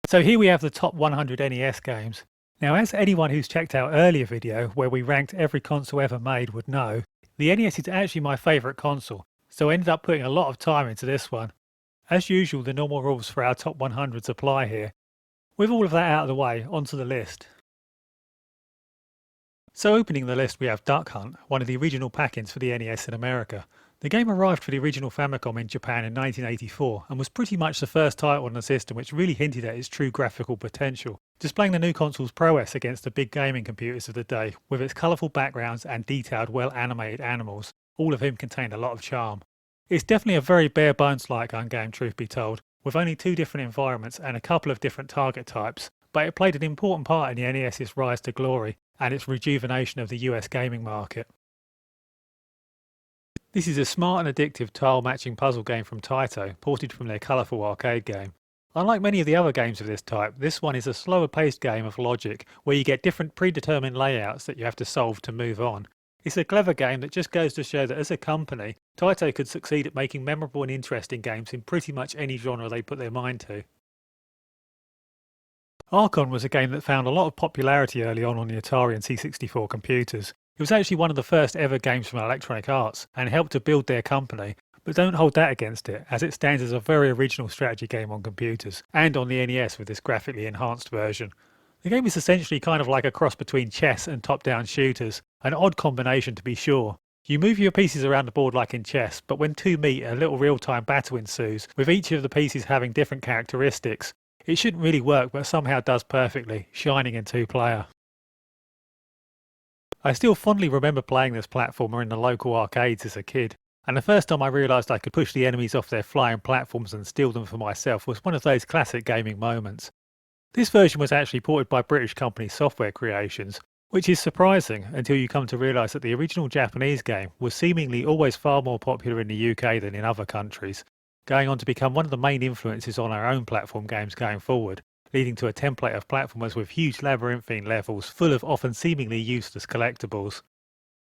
So here we have the top 100 NES games. Now, as anyone who's checked our earlier video where we ranked every console ever made would know, the NES is actually my favourite console, so I ended up putting a lot of time into this one. As usual, the normal rules for our top 100s apply here. With all of that out of the way, onto the list. So opening the list we have Duck Hunt, one of the original pack-ins for the NES in America. The game arrived for the original Famicom in Japan in 1984 and was pretty much the first title on the system which really hinted at its true graphical potential, displaying the new console's prowess against the big gaming computers of the day with its colourful backgrounds and detailed well-animated animals, all of whom contained a lot of charm. It's definitely a very bare-bones-like game, truth be told, with only 2 different environments and a couple of different target types, but it played an important part in the NES's rise to glory and its rejuvenation of the US gaming market. This is a smart and addictive tile-matching puzzle game from Taito, ported from their colourful arcade game. Unlike many of the other games of this type, this one is a slower-paced game of logic, where you get different predetermined layouts that you have to solve to move on. It's a clever game that just goes to show that as a company, Taito could succeed at making memorable and interesting games in pretty much any genre they put their mind to. Archon was a game that found a lot of popularity early on the Atari and C64 computers. It was actually one of the first ever games from Electronic Arts and helped to build their company, but don't hold that against it, as it stands as a very original strategy game on computers, and on the NES with this graphically enhanced version. The game is essentially kind of like a cross between chess and top-down shooters, an odd combination to be sure. You move your pieces around the board like in chess, but when 2 meet, a little real-time battle ensues, with each of the pieces having different characteristics. It shouldn't really work, but somehow does perfectly, shining in 2-player. I still fondly remember playing this platformer in the local arcades as a kid, and the first time I realised I could push the enemies off their flying platforms and steal them for myself was one of those classic gaming moments. This version was actually ported by British company Software Creations, which is surprising until you come to realise that the original Japanese game was seemingly always far more popular in the UK than in other countries, going on to become one of the main influences on our own platform games going forward, leading to a template of platformers with huge labyrinthine levels full of often seemingly useless collectibles.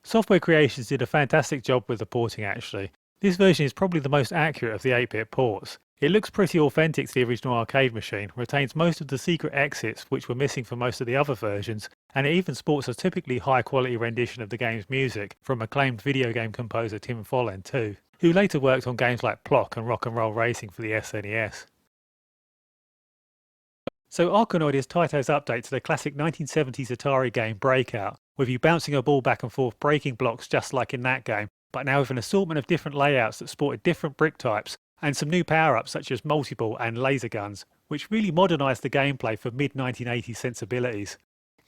Software Creations did a fantastic job with the porting actually. This version is probably the most accurate of the 8-bit ports. It looks pretty authentic to the original arcade machine, retains most of the secret exits which were missing from most of the other versions, and it even sports a typically high quality rendition of the game's music from acclaimed video game composer Tim Follin too, who later worked on games like Plock and Rock'n'Roll Racing for the SNES. So Arkanoid is Taito's update to the classic 1970s Atari game Breakout, with you bouncing a ball back and forth breaking blocks just like in that game, but now with an assortment of different layouts that sported different brick types, and some new power-ups such as multi-ball and laser guns, which really modernised the gameplay for mid-1980s sensibilities.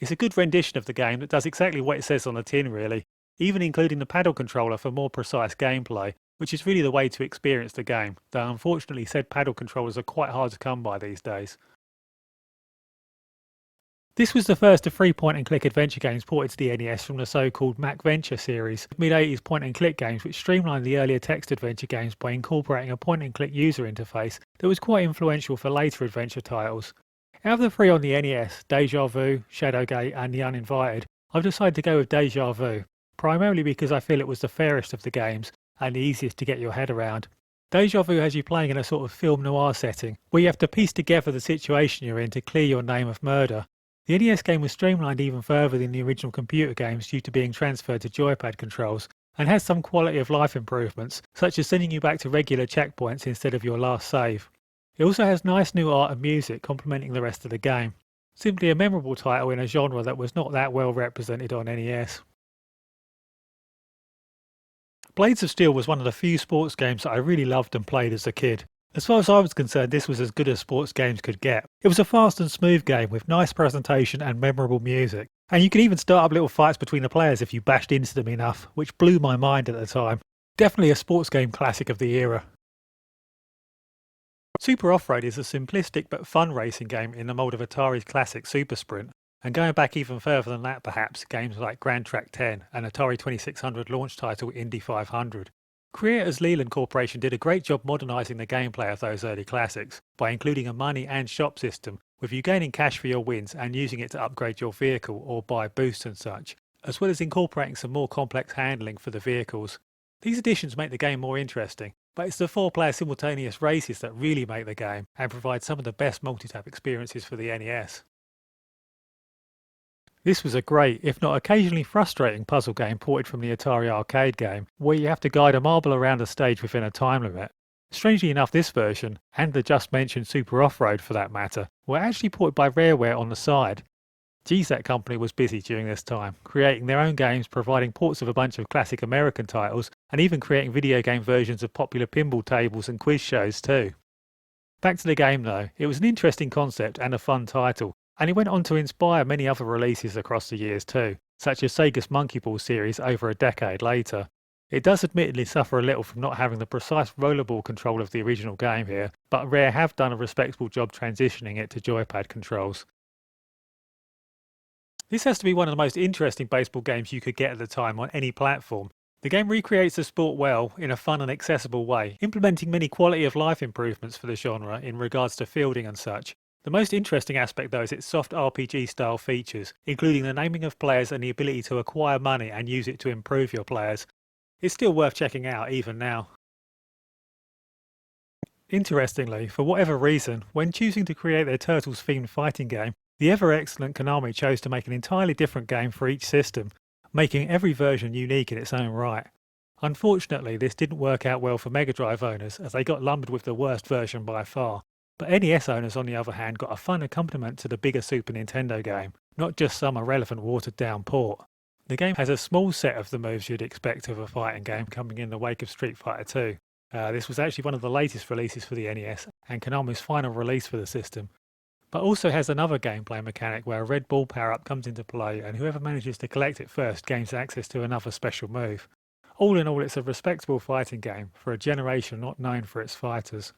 It's a good rendition of the game that does exactly what it says on the tin really, even including the paddle controller for more precise gameplay, which is really the way to experience the game, though unfortunately said paddle controllers are quite hard to come by these days. This was the first of 3 point-and-click adventure games ported to the NES from the so-called MacVenture series, mid-80s point-and-click games which streamlined the earlier text adventure games by incorporating a point-and-click user interface that was quite influential for later adventure titles. Out of the 3 on the NES, Deja Vu, Shadowgate and The Uninvited, I've decided to go with Deja Vu, primarily because I feel it was the fairest of the games and the easiest to get your head around. Deja Vu has you playing in a sort of film noir setting, where you have to piece together the situation you're in to clear your name of murder. The NES game was streamlined even further than the original computer games due to being transferred to joypad controls, and has some quality of life improvements, such as sending you back to regular checkpoints instead of your last save. It also has nice new art and music complementing the rest of the game. Simply a memorable title in a genre that was not that well represented on NES. Blades of Steel was one of the few sports games that I really loved and played as a kid. As far as I was concerned, this was as good as sports games could get. It was a fast and smooth game with nice presentation and memorable music. And you could even start up little fights between the players if you bashed into them enough, which blew my mind at the time. Definitely a sports game classic of the era. Super Off-Road is a simplistic but fun racing game in the mould of Atari's classic Super Sprint. And going back even further than that perhaps, games like Grand Track 10 and Atari 2600 launch title Indy 500. Creators Leland Corporation did a great job modernising the gameplay of those early classics by including a money and shop system, with you gaining cash for your wins and using it to upgrade your vehicle or buy boosts and such, as well as incorporating some more complex handling for the vehicles. These additions make the game more interesting, But it's the 4-player simultaneous races that really make the game and provide some of the best multi-tap experiences for the NES. This was a great, if not occasionally frustrating, puzzle game ported from the Atari arcade game, where you have to guide a marble around a stage within a time limit. Strangely enough, this version, and the just mentioned Super Off-Road for that matter, were actually ported by Rareware on the side. Geez, that company was busy during this time, creating their own games, providing ports of a bunch of classic American titles, and even creating video game versions of popular pinball tables and quiz shows too. Back to the game though, it was an interesting concept and a fun title, and it went on to inspire many other releases across the years too, such as Sega's Monkey Ball series over a decade later. It does admittedly suffer a little from not having the precise rollerball control of the original game here, but Rare have done a respectable job transitioning it to joypad controls. This has to be one of the most interesting baseball games you could get at the time on any platform. The game recreates the sport well in a fun and accessible way, implementing many quality of life improvements for the genre in regards to fielding and such. The most interesting aspect though is its soft RPG style features, including the naming of players and the ability to acquire money and use it to improve your players. It's still worth checking out even now. Interestingly, for whatever reason, when choosing to create their Turtles themed fighting game, the ever excellent Konami chose to make an entirely different game for each system, making every version unique in its own right. Unfortunately, this didn't work out well for Mega Drive owners as they got lumbered with the worst version by far, but NES owners on the other hand got a fun accompaniment to the bigger Super Nintendo game, not just some irrelevant watered down port. The game has a small set of the moves you'd expect of a fighting game coming in the wake of Street Fighter 2. This was actually one of the latest releases for the NES and Konami's final release for the system, but also has another gameplay mechanic where a red ball power-up comes into play and whoever manages to collect it first gains access to another special move. All in all, it's a respectable fighting game for a generation not known for its fighters.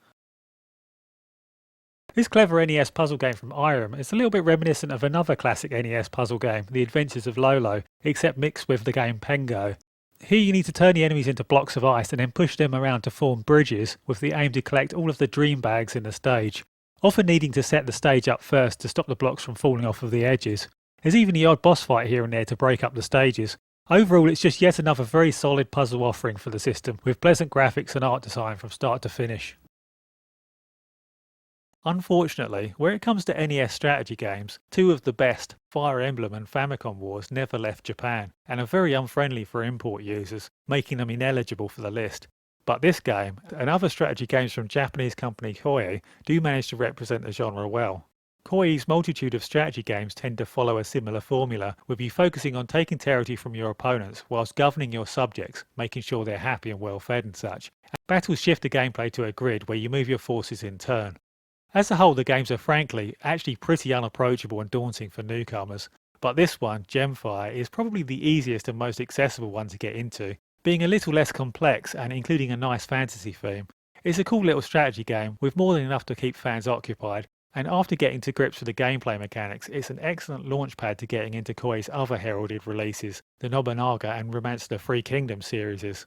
This clever NES puzzle game from Irem is a little bit reminiscent of another classic NES puzzle game, The Adventures of Lolo, except mixed with the game Pengo. Here you need to turn the enemies into blocks of ice and then push them around to form bridges with the aim to collect all of the dream bags in the stage, often needing to set the stage up first to stop the blocks from falling off of the edges. There's even the odd boss fight here and there to break up the stages. Overall, it's just yet another very solid puzzle offering for the system, with pleasant graphics and art design from start to finish. Unfortunately, where it comes to NES strategy games, two of the best, Fire Emblem and Famicom Wars, never left Japan, and are very unfriendly for import users, making them ineligible for the list. But this game, and other strategy games from Japanese company Koei, do manage to represent the genre well. Koei's multitude of strategy games tend to follow a similar formula, with you focusing on taking territory from your opponents whilst governing your subjects, making sure they're happy and well fed and such. Battles shift the gameplay to a grid where you move your forces in turn. As a whole, the games are frankly actually pretty unapproachable and daunting for newcomers, but this one, Gemfire, is probably the easiest and most accessible one to get into, being a little less complex and including a nice fantasy theme. It's a cool little strategy game with more than enough to keep fans occupied, and after getting to grips with the gameplay mechanics, it's an excellent launchpad to getting into Koei's other heralded releases, the Nobunaga and Romance of the Three Kingdoms series.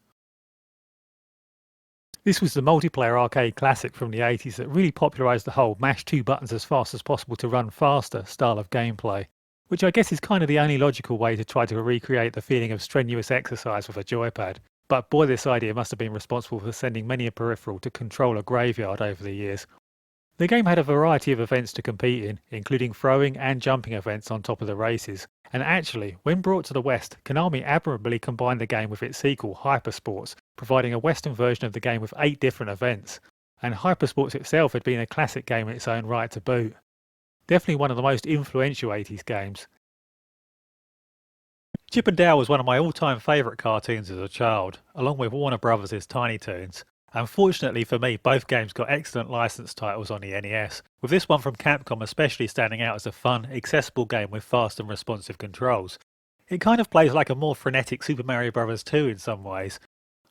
This was the multiplayer arcade classic from the 80s that really popularised the whole mash two buttons as fast as possible to run faster style of gameplay, which I guess is kind of the only logical way to try to recreate the feeling of strenuous exercise with a joypad. But boy, this idea must have been responsible for sending many a peripheral to control a graveyard over the years. The game had a variety of events to compete in, including throwing and jumping events on top of the races, and actually, when brought to the West, Konami admirably combined the game with its sequel, Hypersports, providing a Western version of the game with 8 different events, and Hypersports itself had been a classic game in its own right to boot. Definitely one of the most influential 80s games. Chip and Dale was one of my all-time favourite cartoons as a child, along with Warner Brothers' Tiny Toons. Unfortunately for me, both games got excellent license titles on the NES, with this one from Capcom especially standing out as a fun, accessible game with fast and responsive controls. It kind of plays like a more frenetic Super Mario Bros. 2 in some ways.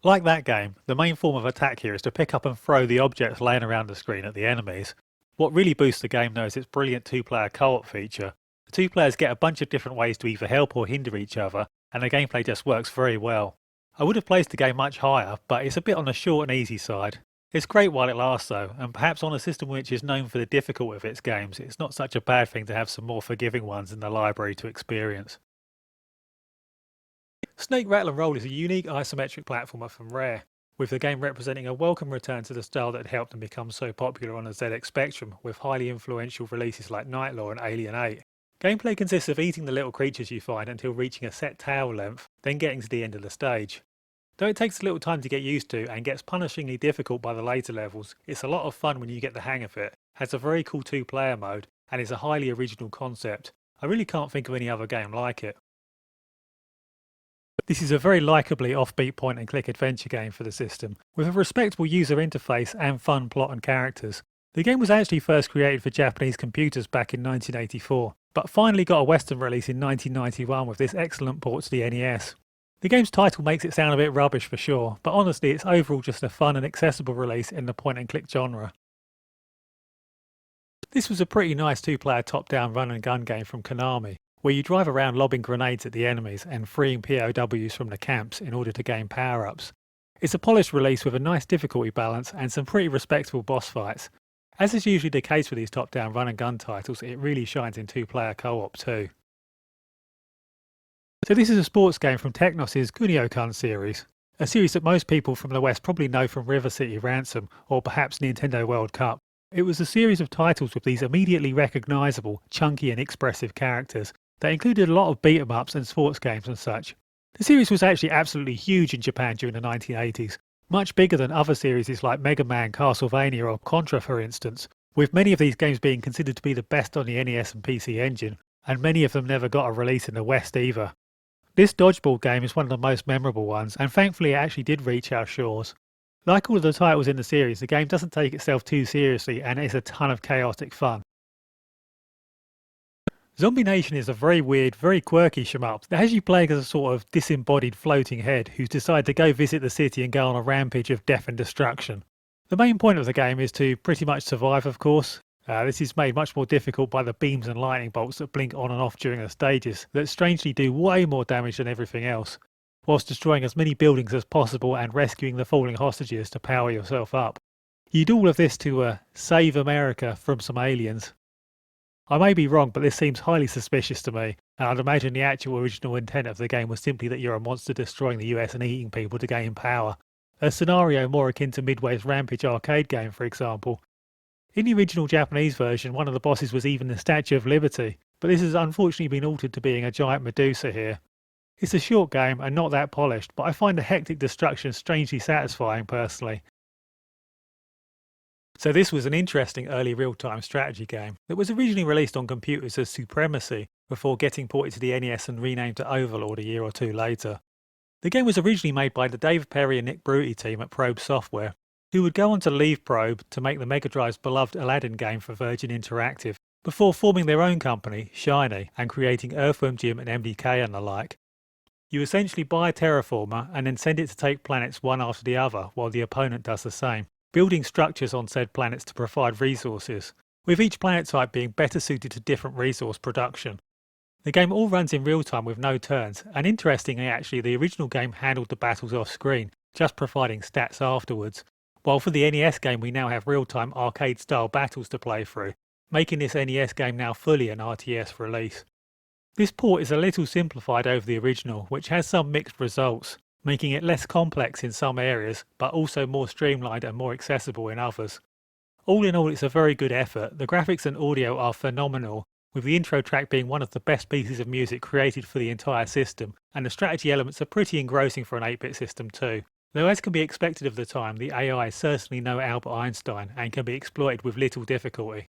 Like that game, the main form of attack here is to pick up and throw the objects laying around the screen at the enemies. What really boosts the game though is its brilliant 2-player co-op feature. The 2 players get a bunch of different ways to either help or hinder each other, and the gameplay just works very well. I would have placed the game much higher, but it's a bit on the short and easy side. It's great while it lasts though, and perhaps on a system which is known for the difficulty of its games, it's not such a bad thing to have some more forgiving ones in the library to experience. Snake Rattle and Roll is a unique isometric platformer from Rare. with the game representing a welcome return to the style that had helped them become so popular on the ZX Spectrum, with highly influential releases like Nightlaw and Alien 8. Gameplay consists of eating the little creatures you find until reaching a set tail length, then getting to the end of the stage. Though it takes a little time to get used to and gets punishingly difficult by the later levels, it's a lot of fun when you get the hang of it, has a very cool 2-player mode, and is a highly original concept. I really can't think of any other game like it. This is a very likeably offbeat point-and-click adventure game for the system, with a respectable user interface and fun plot and characters. The game was actually first created for Japanese computers back in 1984, but finally got a Western release in 1991 with this excellent port to the NES. The game's title makes it sound a bit rubbish for sure, but honestly it's overall just a fun and accessible release in the point-and-click genre. This was a pretty nice 2-player top-down run-and-gun game from Konami, where you drive around lobbing grenades at the enemies and freeing POWs from the camps in order to gain power-ups. It's a polished release with a nice difficulty balance and some pretty respectable boss fights. As is usually the case with these top-down run-and-gun titles, it really shines in 2-player co-op too. So this is a sports game from Technos' Kunio-kun series, a series that most people from the West probably know from River City Ransom or perhaps Nintendo World Cup. It was a series of titles with these immediately recognisable, chunky and expressive characters that included a lot of beat-em-ups and sports games and such. The series was actually absolutely huge in Japan during the 1980s, much bigger than other series like Mega Man, Castlevania or Contra for instance, with many of these games being considered to be the best on the NES and PC Engine, and many of them never got a release in the West either. This dodgeball game is one of the most memorable ones, and thankfully it actually did reach our shores. Like all of the titles in the series, the game doesn't take itself too seriously and it's a ton of chaotic fun. Zombie Nation is a very weird, very quirky shmup that has you playing as a sort of disembodied floating head who's decided to go visit the city and go on a rampage of death and destruction. The main point of the game is to pretty much survive, of course. This is made much more difficult by the beams and lightning bolts that blink on and off during the stages that strangely do way more damage than everything else, whilst destroying as many buildings as possible and rescuing the falling hostages to power yourself up. You do all of this to save America from some aliens. I may be wrong, but this seems highly suspicious to me, and I'd imagine the actual original intent of the game was simply that you're a monster destroying the US and eating people to gain power. A scenario more akin to Midway's Rampage arcade game, for example. In the original Japanese version, one of the bosses was even the Statue of Liberty, but this has unfortunately been altered to being a giant Medusa here. It's a short game and not that polished, but I find the hectic destruction strangely satisfying personally. So this was an interesting early real-time strategy game that was originally released on computers as Supremacy before getting ported to the NES and renamed to Overlord a year or two later. The game was originally made by the Dave Perry and Nick Bruty team at Probe Software, who would go on to leave Probe to make the Mega Drive's beloved Aladdin game for Virgin Interactive, before forming their own company, Shiny, and creating Earthworm Jim and MDK and the like. You essentially buy a terraformer and then send it to take planets one after the other while the opponent does the same, building structures on said planets to provide resources, with each planet type being better suited to different resource production. The game all runs in real time with no turns, and interestingly actually the original game handled the battles off screen, just providing stats afterwards, while for the NES game we now have real-time arcade-style battles to play through, making this NES game now fully an RTS release. This port is a little simplified over the original, which has some mixed results, making it less complex in some areas, but also more streamlined and more accessible in others. All in all, it's a very good effort. The graphics and audio are phenomenal, with the intro track being one of the best pieces of music created for the entire system, and the strategy elements are pretty engrossing for an 8-bit system too. Though as can be expected of the time, the AI is certainly no Albert Einstein and can be exploited with little difficulty.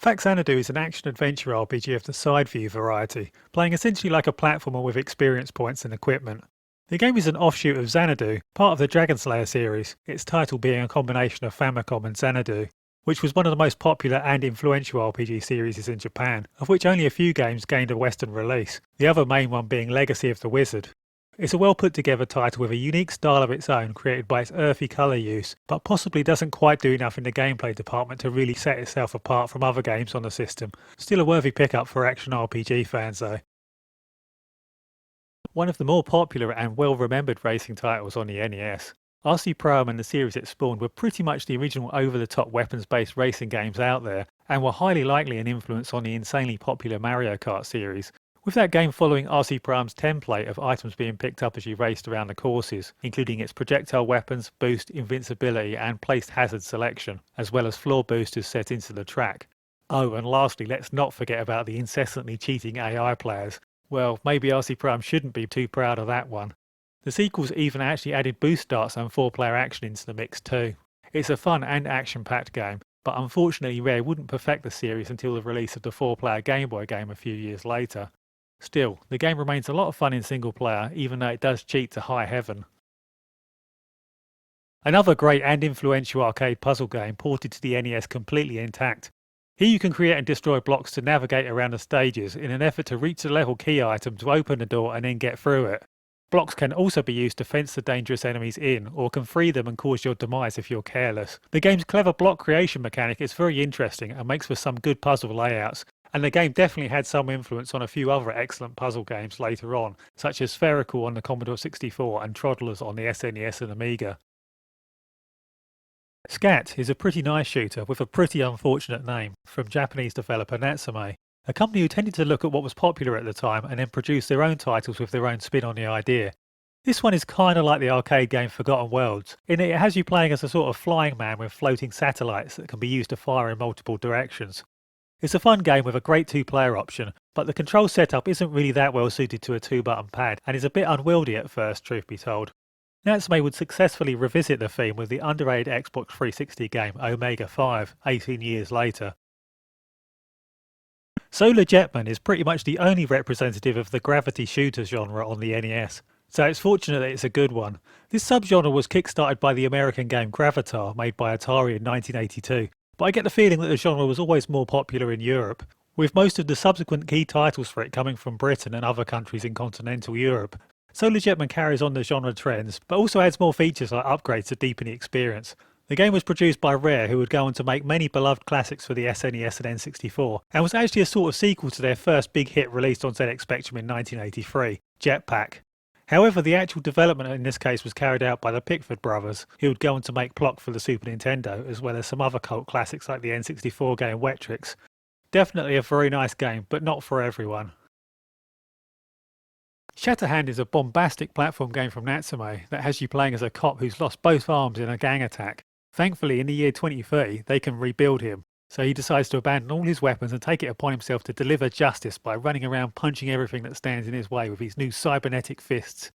Xanadu is an action-adventure RPG of the side-view variety, playing essentially like a platformer with experience points and equipment. The game is an offshoot of Xanadu, part of the Dragon Slayer series, its title being a combination of Famicom and Xanadu, which was one of the most popular and influential RPG series in Japan, of which only a few games gained a Western release, the other main one being Legacy of the Wizard. It's a well put together title with a unique style of its own created by its earthy colour use, but possibly doesn't quite do enough in the gameplay department to really set itself apart from other games on the system. Still a worthy pickup for action RPG fans though. One of the more popular and well remembered racing titles on the NES, RC Pro-Am and the series it spawned were pretty much the original over-the-top weapons-based racing games out there, and were highly likely an influence on the insanely popular Mario Kart series, With that game following RC Prime's template of items being picked up as you raced around the courses, including its projectile weapons, boost, invincibility and placed hazard selection, as well as floor boosters set into the track. Oh, and lastly, let's not forget about the incessantly cheating AI players. Well, maybe RC Prime shouldn't be too proud of that one. The sequels even actually added boost starts and 4-player action into the mix too. It's a fun and action-packed game, but unfortunately Rare wouldn't perfect the series until the release of the 4-player Game Boy game a few years later. Still, the game remains a lot of fun in single player, even though it does cheat to high heaven. Another great and influential arcade puzzle game ported to the NES completely intact. Here you can create and destroy blocks to navigate around the stages in an effort to reach the level key item to open the door and then get through it. Blocks can also be used to fence the dangerous enemies in, or can free them and cause your demise if you're careless. The game's clever block creation mechanic is very interesting and makes for some good puzzle layouts, and the game definitely had some influence on a few other excellent puzzle games later on, such as Spherical on the Commodore 64 and Troddlers on the SNES and Amiga. Scat is a pretty nice shooter with a pretty unfortunate name, from Japanese developer Natsume, a company who tended to look at what was popular at the time and then produce their own titles with their own spin on the idea. This one is kinda like the arcade game Forgotten Worlds, in that it has you playing as a sort of flying man with floating satellites that can be used to fire in multiple directions. It's a fun game with a great 2-player option, but the control setup isn't really that well suited to a 2-button pad and is a bit unwieldy at first, truth be told. Natsume would successfully revisit the theme with the underrated Xbox 360 game Omega 5, 18 years later. Solar Jetman is pretty much the only representative of the gravity shooter genre on the NES, so it's fortunate that it's a good one. This subgenre was kickstarted by the American game Gravatar, made by Atari in 1982, but I get the feeling that the genre was always more popular in Europe, with most of the subsequent key titles for it coming from Britain and other countries in continental Europe. Solar Jetman carries on the genre trends, but also adds more features like upgrades to deepen the experience. The game was produced by Rare, who would go on to make many beloved classics for the SNES and N64, and was actually a sort of sequel to their first big hit released on ZX Spectrum in 1983, Jetpack. However, the actual development in this case was carried out by the Pickford brothers, who would go on to make Plock for the Super Nintendo, as well as some other cult classics like the N64 game Wetrix. Definitely a very nice game, but not for everyone. Shatterhand is a bombastic platform game from Natsume that has you playing as a cop who's lost both arms in a gang attack. Thankfully, in the year 2030, they can rebuild him, so he decides to abandon all his weapons and take it upon himself to deliver justice by running around punching everything that stands in his way with his new cybernetic fists.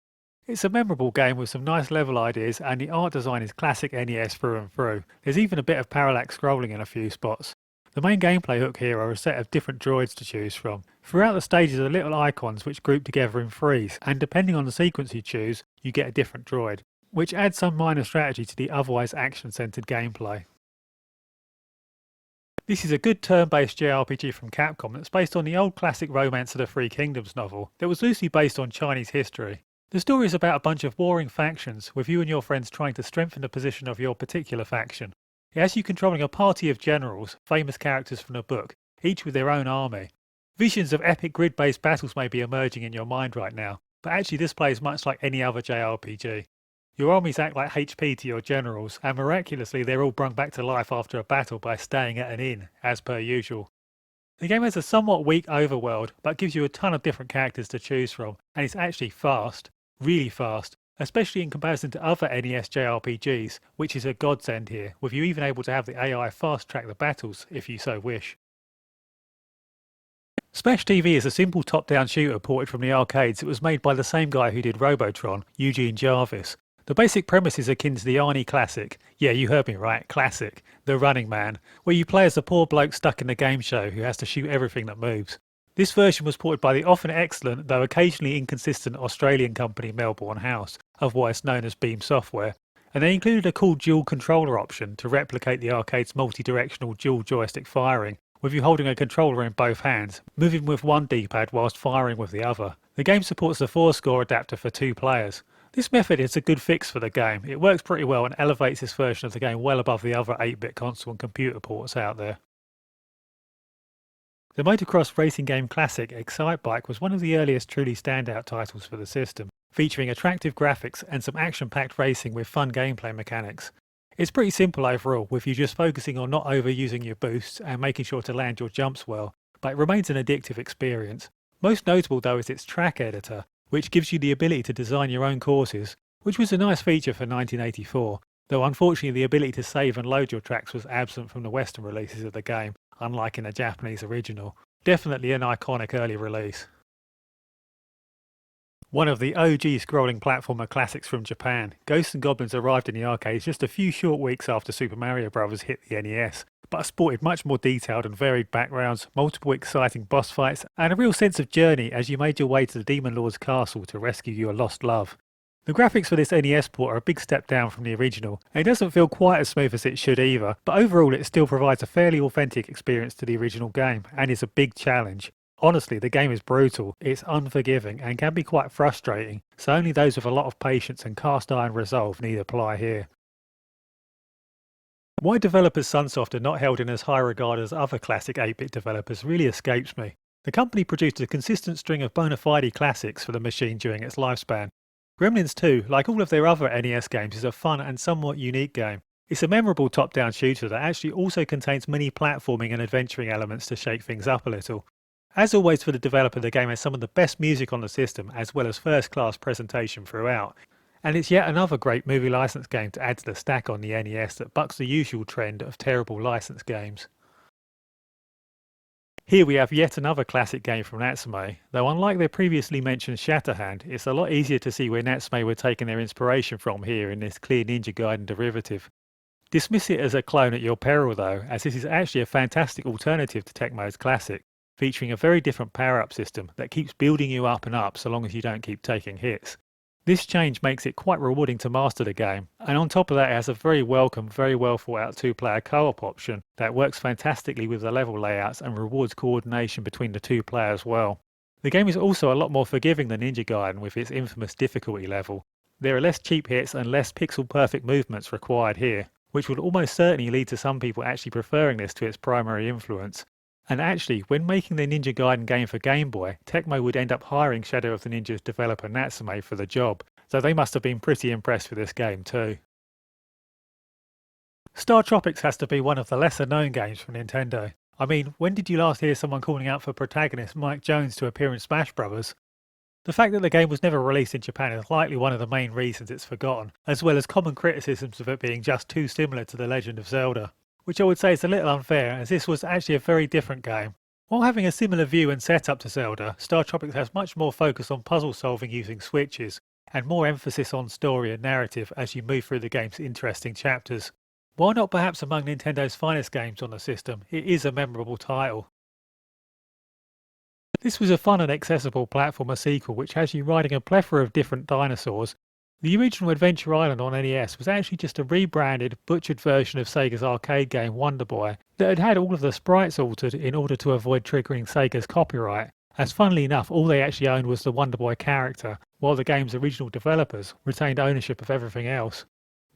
It's a memorable game with some nice level ideas, and the art design is classic NES through and through. There's even a bit of parallax scrolling in a few spots. The main gameplay hook here are a set of different droids to choose from. Throughout the stages are little icons which group together in threes, and depending on the sequence you choose, you get a different droid, which adds some minor strategy to the otherwise action-centered gameplay. This is a good turn-based JRPG from Capcom that's based on the old classic Romance of the Three Kingdoms novel that was loosely based on Chinese history. The story is about a bunch of warring factions, with you and your friends trying to strengthen the position of your particular faction. It has you controlling a party of generals, famous characters from the book, each with their own army. Visions of epic grid-based battles may be emerging in your mind right now, but actually this plays much like any other JRPG. Your armies act like HP to your generals, and miraculously they're all brung back to life after a battle by staying at an inn, as per usual. The game has a somewhat weak overworld, but gives you a ton of different characters to choose from, and it's actually fast, really fast, especially in comparison to other NES JRPGs, which is a godsend here, with you even able to have the AI fast track the battles if you so wish. Smash TV is a simple top-down shooter ported from the arcades that was made by the same guy who did Robotron, Eugene Jarvis. The basic premise is akin to the Arnie classic, yeah you heard me right, classic, The Running Man, where you play as a poor bloke stuck in a game show who has to shoot everything that moves. This version was ported by the often excellent, though occasionally inconsistent Australian company Melbourne House, otherwise known as Beam Software, and they included a cool dual controller option to replicate the arcade's multi-directional dual joystick firing, with you holding a controller in both hands, moving with one D-pad whilst firing with the other. The game supports the 4-score adapter for 2 players. This method is a good fix for the game. It works pretty well and elevates this version of the game well above the other 8-bit console and computer ports out there. The motocross racing game classic Excitebike was one of the earliest truly standout titles for the system, featuring attractive graphics and some action-packed racing with fun gameplay mechanics. It's pretty simple overall, with you just focusing on not overusing your boosts and making sure to land your jumps well, but it remains an addictive experience. Most notable though is its track editor, which gives you the ability to design your own courses, which was a nice feature for 1984, though unfortunately the ability to save and load your tracks was absent from the Western releases of the game, unlike in the Japanese original. Definitely an iconic early release. One of the OG scrolling platformer classics from Japan, Ghosts and Goblins arrived in the arcades just a few short weeks after Super Mario Bros. Hit the NES, but sported much more detailed and varied backgrounds, multiple exciting boss fights, and a real sense of journey as you made your way to the Demon Lord's castle to rescue your lost love. The graphics for this NES port are a big step down from the original, and it doesn't feel quite as smooth as it should either, but overall it still provides a fairly authentic experience to the original game, and is a big challenge. Honestly, the game is brutal, it's unforgiving, and can be quite frustrating, so only those with a lot of patience and cast iron resolve need apply here. Why developers Sunsoft are not held in as high regard as other classic 8-bit developers really escapes me. The company produced a consistent string of bona fide classics for the machine during its lifespan. Gremlins 2, like all of their other NES games, is a fun and somewhat unique game. It's a memorable top-down shooter that actually also contains many platforming and adventuring elements to shake things up a little. As always for the developer, the game has some of the best music on the system, as well as first-class presentation throughout. And it's yet another great movie license game to add to the stack on the NES that bucks the usual trend of terrible license games. Here we have yet another classic game from Natsume, though unlike their previously mentioned Shatterhand, it's a lot easier to see where Natsume were taking their inspiration from here in this clear Ninja Gaiden derivative. Dismiss it as a clone at your peril though, as this is actually a fantastic alternative to Tecmo's Classic, featuring a very different power-up system that keeps building you up and up so long as you don't keep taking hits. This change makes it quite rewarding to master the game, and on top of that it has a very welcome, very well thought out two-player co-op option that works fantastically with the level layouts and rewards coordination between the two players well. The game is also a lot more forgiving than Ninja Gaiden with its infamous difficulty level. There are less cheap hits and less pixel-perfect movements required here, which would almost certainly lead to some people actually preferring this to its primary influence. And actually, when making the Ninja Gaiden game for Game Boy, Tecmo would end up hiring Shadow of the Ninja's developer Natsume for the job, so they must have been pretty impressed with this game too. Star Tropics has to be one of the lesser known games from Nintendo. I mean, when did you last hear someone calling out for protagonist Mike Jones to appear in Smash Bros? The fact that the game was never released in Japan is likely one of the main reasons it's forgotten, as well as common criticisms of it being just too similar to The Legend of Zelda, which I would say is a little unfair as this was actually a very different game. While having a similar view and setup to Zelda, Star Tropics has much more focus on puzzle solving using switches, and more emphasis on story and narrative as you move through the game's interesting chapters. While not perhaps among Nintendo's finest games on the system, it is a memorable title. This was a fun and accessible platformer sequel which has you riding a plethora of different dinosaurs. The original Adventure Island on NES was actually just a rebranded, butchered version of Sega's arcade game Wonder Boy that had had all of the sprites altered in order to avoid triggering Sega's copyright, as funnily enough all they actually owned was the Wonder Boy character, while the game's original developers retained ownership of everything else.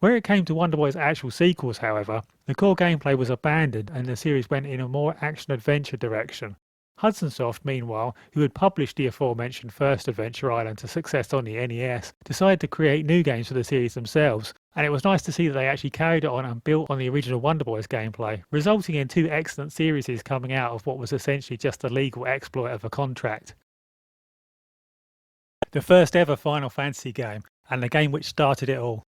Where it came to Wonder Boy's actual sequels, however, the core gameplay was abandoned and the series went in a more action-adventure direction. Hudson Soft, meanwhile, who had published the aforementioned first Adventure Island to success on the NES, decided to create new games for the series themselves, and it was nice to see that they actually carried it on and built on the original Wonder Boy's gameplay, resulting in two excellent series coming out of what was essentially just a legal exploit of a contract. The first ever Final Fantasy game, and the game which started it all.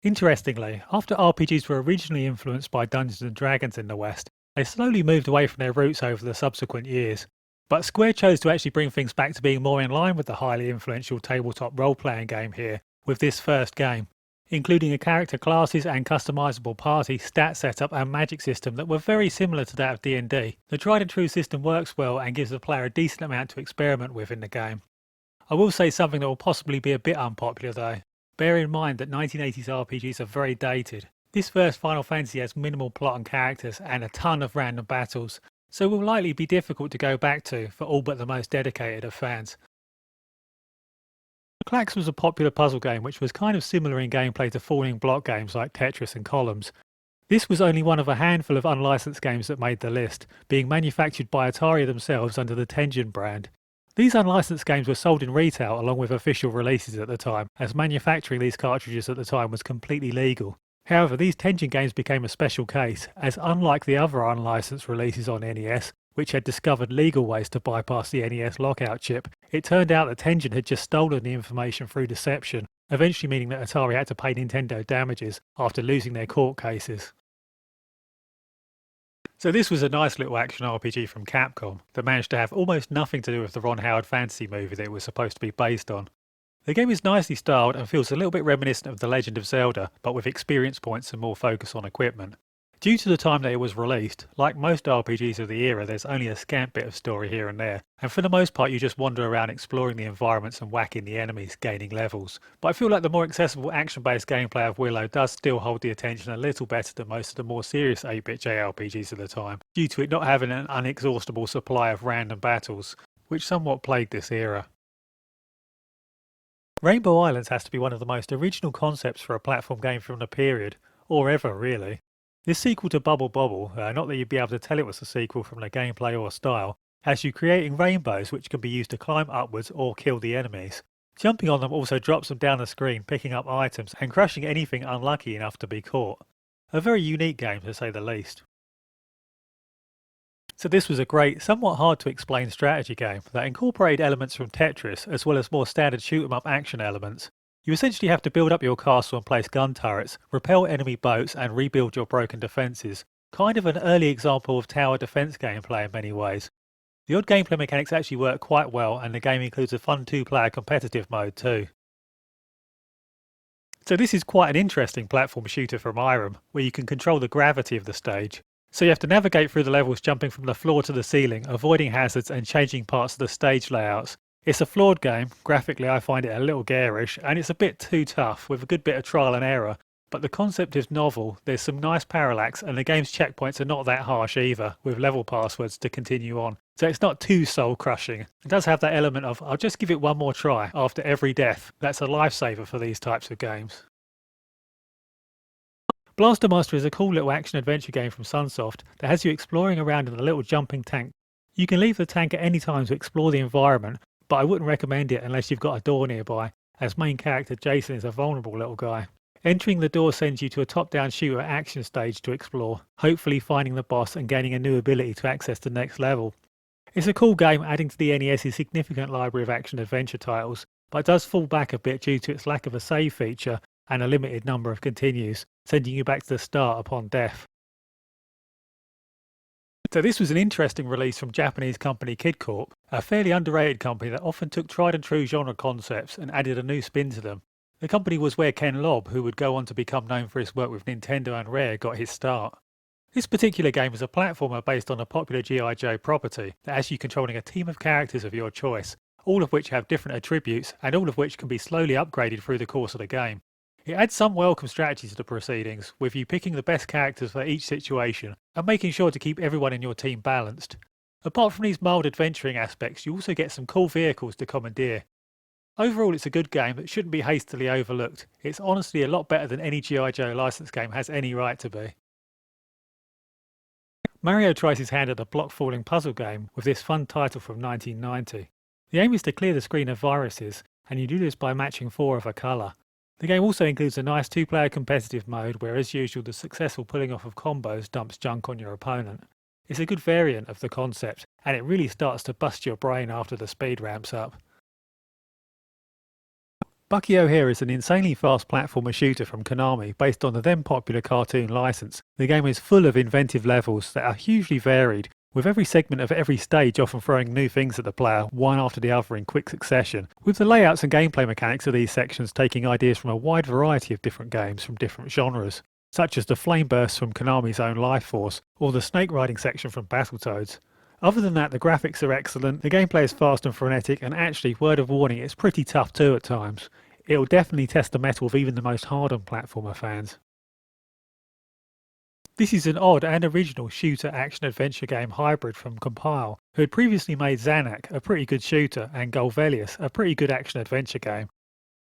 Interestingly, after RPGs were originally influenced by Dungeons and Dragons in the West, they slowly moved away from their roots over the subsequent years. But Square chose to actually bring things back to being more in line with the highly influential tabletop role-playing game here with this first game, including a character classes and customizable party, stat setup and magic system that were very similar to that of D&D. The tried and true system works well and gives the player a decent amount to experiment with in the game. I will say something that will possibly be a bit unpopular though. Bear in mind that 1980s RPGs are very dated. This first Final Fantasy has minimal plot and characters and a ton of random battles, so will likely be difficult to go back to for all but the most dedicated of fans. Clax was a popular puzzle game which was kind of similar in gameplay to falling block games like Tetris and Columns. This was only one of a handful of unlicensed games that made the list, being manufactured by Atari themselves under the Tengen brand. These unlicensed games were sold in retail along with official releases at the time, as manufacturing these cartridges at the time was completely legal. However, these Tengen games became a special case, as unlike the other unlicensed releases on NES, which had discovered legal ways to bypass the NES lockout chip, it turned out that Tengen had just stolen the information through deception, eventually meaning that Atari had to pay Nintendo damages after losing their court cases. So this was a nice little action RPG from Capcom that managed to have almost nothing to do with the Ron Howard fantasy movie that it was supposed to be based on. The game is nicely styled and feels a little bit reminiscent of The Legend of Zelda, but with experience points and more focus on equipment. Due to the time that it was released, like most RPGs of the era, there's only a scant bit of story here and there, and for the most part you just wander around exploring the environments and whacking the enemies, gaining levels. But I feel like the more accessible action-based gameplay of Willow does still hold the attention a little better than most of the more serious 8-bit JRPGs of the time, due to it not having an unexhaustible supply of random battles, which somewhat plagued this era. Rainbow Islands has to be one of the most original concepts for a platform game from the period, or ever really. This sequel to Bubble Bobble, not that you'd be able to tell it was a sequel from the gameplay or style, has you creating rainbows which can be used to climb upwards or kill the enemies. Jumping on them also drops them down the screen, picking up items and crushing anything unlucky enough to be caught. A very unique game to say the least. So this was a great, somewhat hard to explain strategy game that incorporated elements from Tetris as well as more standard shoot 'em up action elements. You essentially have to build up your castle and place gun turrets, repel enemy boats and rebuild your broken defences. Kind of an early example of tower defence gameplay in many ways. The odd gameplay mechanics actually work quite well and the game includes a fun 2-player competitive mode too. So this is quite an interesting platform shooter from Irem, where you can control the gravity of the stage. So you have to navigate through the levels jumping from the floor to the ceiling, avoiding hazards and changing parts of the stage layouts. It's a flawed game, graphically I find it a little garish, and it's a bit too tough, with a good bit of trial and error, but the concept is novel, there's some nice parallax, and the game's checkpoints are not that harsh either, with level passwords to continue on, so it's not too soul-crushing. It does have that element of, I'll just give it one more try after every death. That's a lifesaver for these types of games. Blaster Master is a cool little action-adventure game from Sunsoft that has you exploring around in a little jumping tank. You can leave the tank at any time to explore the environment, but I wouldn't recommend it unless you've got a door nearby, as main character Jason is a vulnerable little guy. Entering the door sends you to a top-down shooter action stage to explore, hopefully finding the boss and gaining a new ability to access the next level. It's a cool game adding to the NES's significant library of action-adventure titles, but it does fall back a bit due to its lack of a save feature and a limited number of continues, sending you back to the start upon death. So this was an interesting release from Japanese company Kid Corp, a fairly underrated company that often took tried and true genre concepts and added a new spin to them. The company was where Ken Lobb, who would go on to become known for his work with Nintendo and Rare, got his start. This particular game is a platformer based on a popular G.I. Joe property that has you controlling a team of characters of your choice, all of which have different attributes and all of which can be slowly upgraded through the course of the game. It adds some welcome strategy to the proceedings, with you picking the best characters for each situation and making sure to keep everyone in your team balanced. Apart from these mild adventuring aspects, you also get some cool vehicles to commandeer. Overall, it's a good game that shouldn't be hastily overlooked. It's honestly a lot better than any G.I. Joe licensed game has any right to be. Mario tries his hand at a block-falling puzzle game with this fun title from 1990. The aim is to clear the screen of viruses, and you do this by matching 4 of a colour. The game also includes a nice 2-player competitive mode where, as usual, the successful pulling off of combos dumps junk on your opponent. It's a good variant of the concept, and it really starts to bust your brain after the speed ramps up. Bucky O'Hare is an insanely fast platformer shooter from Konami based on the then popular cartoon license. The game is full of inventive levels that are hugely varied, with every segment of every stage often throwing new things at the player, one after the other in quick succession, with the layouts and gameplay mechanics of these sections taking ideas from a wide variety of different games from different genres, such as the flame bursts from Konami's own Life Force, or the snake riding section from Battletoads. Other than that, the graphics are excellent, the gameplay is fast and frenetic, and actually, word of warning, it's pretty tough too at times. It'll definitely test the mettle of even the most hardened platformer fans. This is an odd and original shooter action-adventure game hybrid from Compile, who had previously made Zanak, a pretty good shooter, and Golvelius, a pretty good action-adventure game.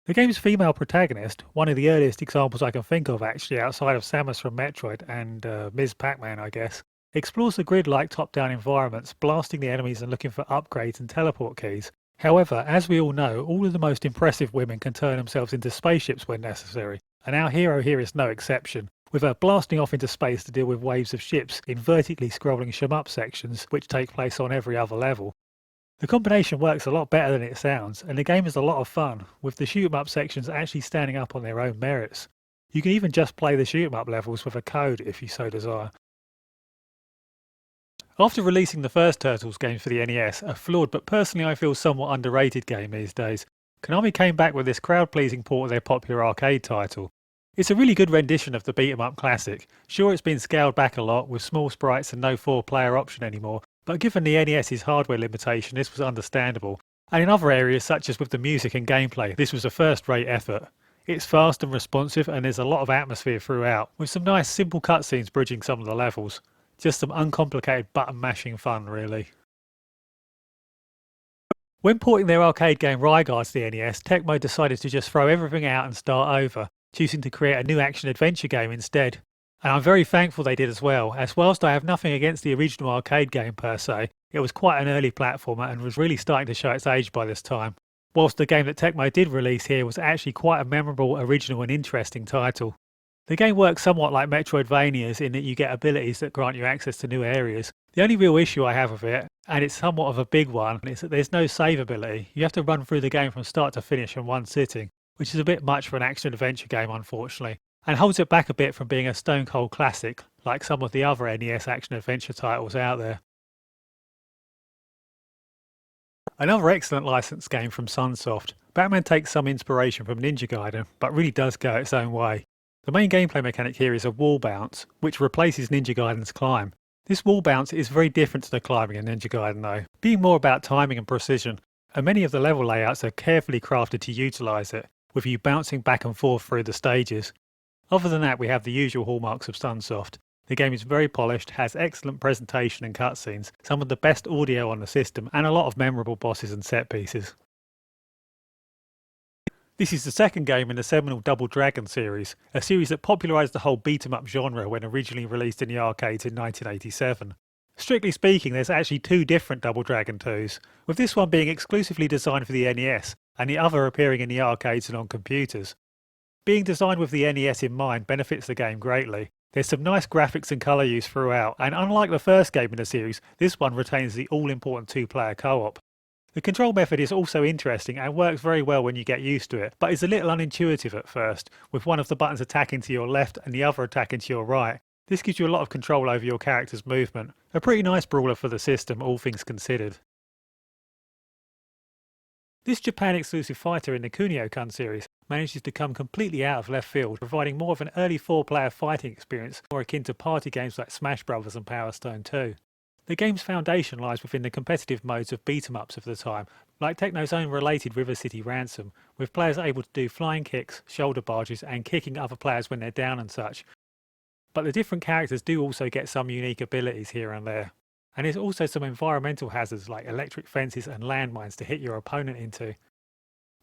The game's female protagonist, one of the earliest examples I can think of actually outside of Samus from Metroid and Ms. Pac-Man I guess, explores the grid-like top-down environments, blasting the enemies and looking for upgrades and teleport keys. However, as we all know, all of the most impressive women can turn themselves into spaceships when necessary, and our hero here is no exception. with her blasting off into space to deal with waves of ships in vertically scrolling shmup sections which take place on every other level. The combination works a lot better than it sounds, and the game is a lot of fun, with the shoot-'em-up sections actually standing up on their own merits. You can even just play the shoot-'em-up levels with a code if you so desire. After releasing the first Turtles game for the NES, a flawed but personally I feel somewhat underrated game these days, Konami came back with this crowd-pleasing port of their popular arcade title. It's a really good rendition of the beat-em-up classic. Sure, it's been scaled back a lot with small sprites and no 4-player option anymore, but given the NES's hardware limitation, this was understandable. And in other areas such as with the music and gameplay, this was a first-rate effort. It's fast and responsive, and there's a lot of atmosphere throughout, with some nice simple cutscenes bridging some of the levels. Just some uncomplicated button mashing fun, really. When porting their arcade game Rareware to the NES, Tecmo decided to just throw everything out and start over, choosing to create a new action-adventure game instead. And I'm very thankful they did as well, as whilst I have nothing against the original arcade game per se, it was quite an early platformer and was really starting to show its age by this time. Whilst the game that Tecmo did release here was actually quite a memorable, original and interesting title. The game works somewhat like Metroidvanias in that you get abilities that grant you access to new areas. The only real issue I have with it, and it's somewhat of a big one, is that there's no save ability. You have to run through the game from start to finish in one sitting, which is a bit much for an action-adventure game unfortunately, and holds it back a bit from being a stone-cold classic like some of the other NES action-adventure titles out there. Another excellent licensed game from Sunsoft, Batman takes some inspiration from Ninja Gaiden, but really does go its own way. The main gameplay mechanic here is a wall bounce, which replaces Ninja Gaiden's climb. This wall bounce is very different to the climbing in Ninja Gaiden though, being more about timing and precision, and many of the level layouts are carefully crafted to utilise it, with you bouncing back and forth through the stages. Other than that, we have the usual hallmarks of Sunsoft. The game is very polished, has excellent presentation and cutscenes, some of the best audio on the system, and a lot of memorable bosses and set pieces. This is the second game in the seminal Double Dragon series, a series that popularised the whole beat-em-up genre when originally released in the arcades in 1987. Strictly speaking, there's actually two different Double Dragon 2s, with this one being exclusively designed for the NES, and the other appearing in the arcades and on computers. Being designed with the NES in mind benefits the game greatly. There's some nice graphics and colour use throughout, and unlike the first game in the series, this one retains the all-important 2-player co-op. The control method is also interesting and works very well when you get used to it, but is a little unintuitive at first, with one of the buttons attacking to your left and the other attacking to your right. This gives you a lot of control over your character's movement. A pretty nice brawler for the system, all things considered. This Japan-exclusive fighter in the Kunio-kun series manages to come completely out of left field, providing more of an early 4-player fighting experience more akin to party games like Smash Bros and Power Stone 2. The game's foundation lies within the competitive modes of beat-em-ups of the time, like Techno's own related River City Ransom, with players able to do flying kicks, shoulder barges and kicking other players when they're down and such. But the different characters do also get some unique abilities here and there. And there's also some environmental hazards like electric fences and landmines to hit your opponent into.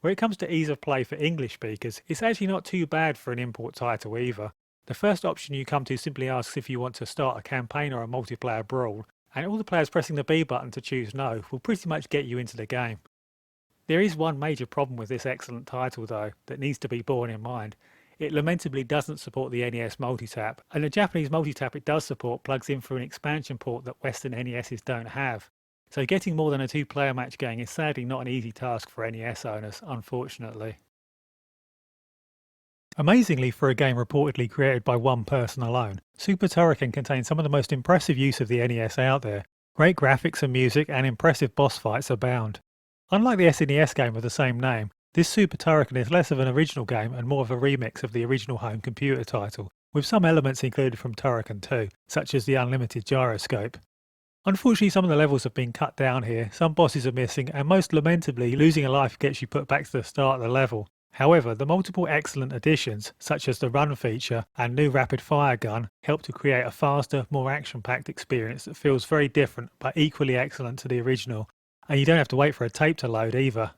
Where it comes to ease of play for English speakers, it's actually not too bad for an import title either. The first option you come to simply asks if you want to start a campaign or a multiplayer brawl, and all the players pressing the B button to choose no will pretty much get you into the game. There is one major problem with this excellent title though that needs to be borne in mind. It lamentably doesn't support the NES multitap, and the Japanese multitap it does support plugs in through an expansion port that Western NESs don't have. So getting more than a 2-player match going is sadly not an easy task for NES owners, unfortunately. Amazingly, for a game reportedly created by one person alone, Super Turrican contains some of the most impressive use of the NES out there. Great graphics and music and impressive boss fights abound. Unlike the SNES game of the same name, this Super Turrican is less of an original game and more of a remix of the original home computer title, with some elements included from Turrican 2, such as the unlimited gyroscope. Unfortunately, some of the levels have been cut down here, some bosses are missing, and most lamentably, losing a life gets you put back to the start of the level. However, the multiple excellent additions, such as the run feature and new rapid fire gun, help to create a faster, more action-packed experience that feels very different but equally excellent to the original, and you don't have to wait for a tape to load either.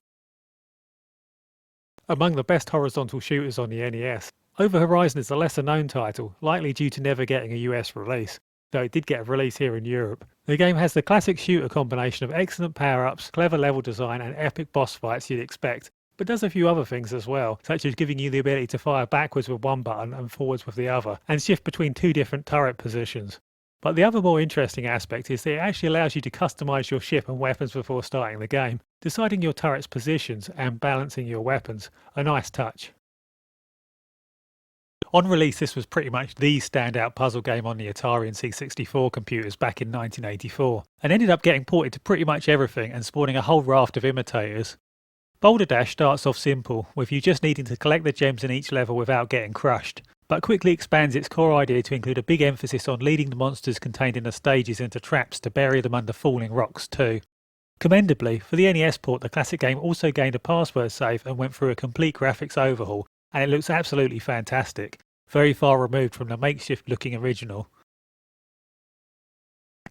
Among the best horizontal shooters on the NES, Over Horizon is a lesser known title, likely due to never getting a US release, though it did get a release here in Europe. The game has the classic shooter combination of excellent power-ups, clever level design and epic boss fights you'd expect, but does a few other things as well, such as giving you the ability to fire backwards with one button and forwards with the other, and shift between two different turret positions. But the other more interesting aspect is that it actually allows you to customise your ship and weapons before starting the game, deciding your turret's positions and balancing your weapons. A nice touch. On release, this was pretty much the standout puzzle game on the Atari and C64 computers back in 1984, and ended up getting ported to pretty much everything and spawning a whole raft of imitators. Boulder Dash starts off simple, with you just needing to collect the gems in each level without getting crushed, but quickly expands its core idea to include a big emphasis on leading the monsters contained in the stages into traps to bury them under falling rocks too. Commendably, for the NES port, the classic game also gained a password save and went through a complete graphics overhaul, and it looks absolutely fantastic, very far removed from the makeshift looking original.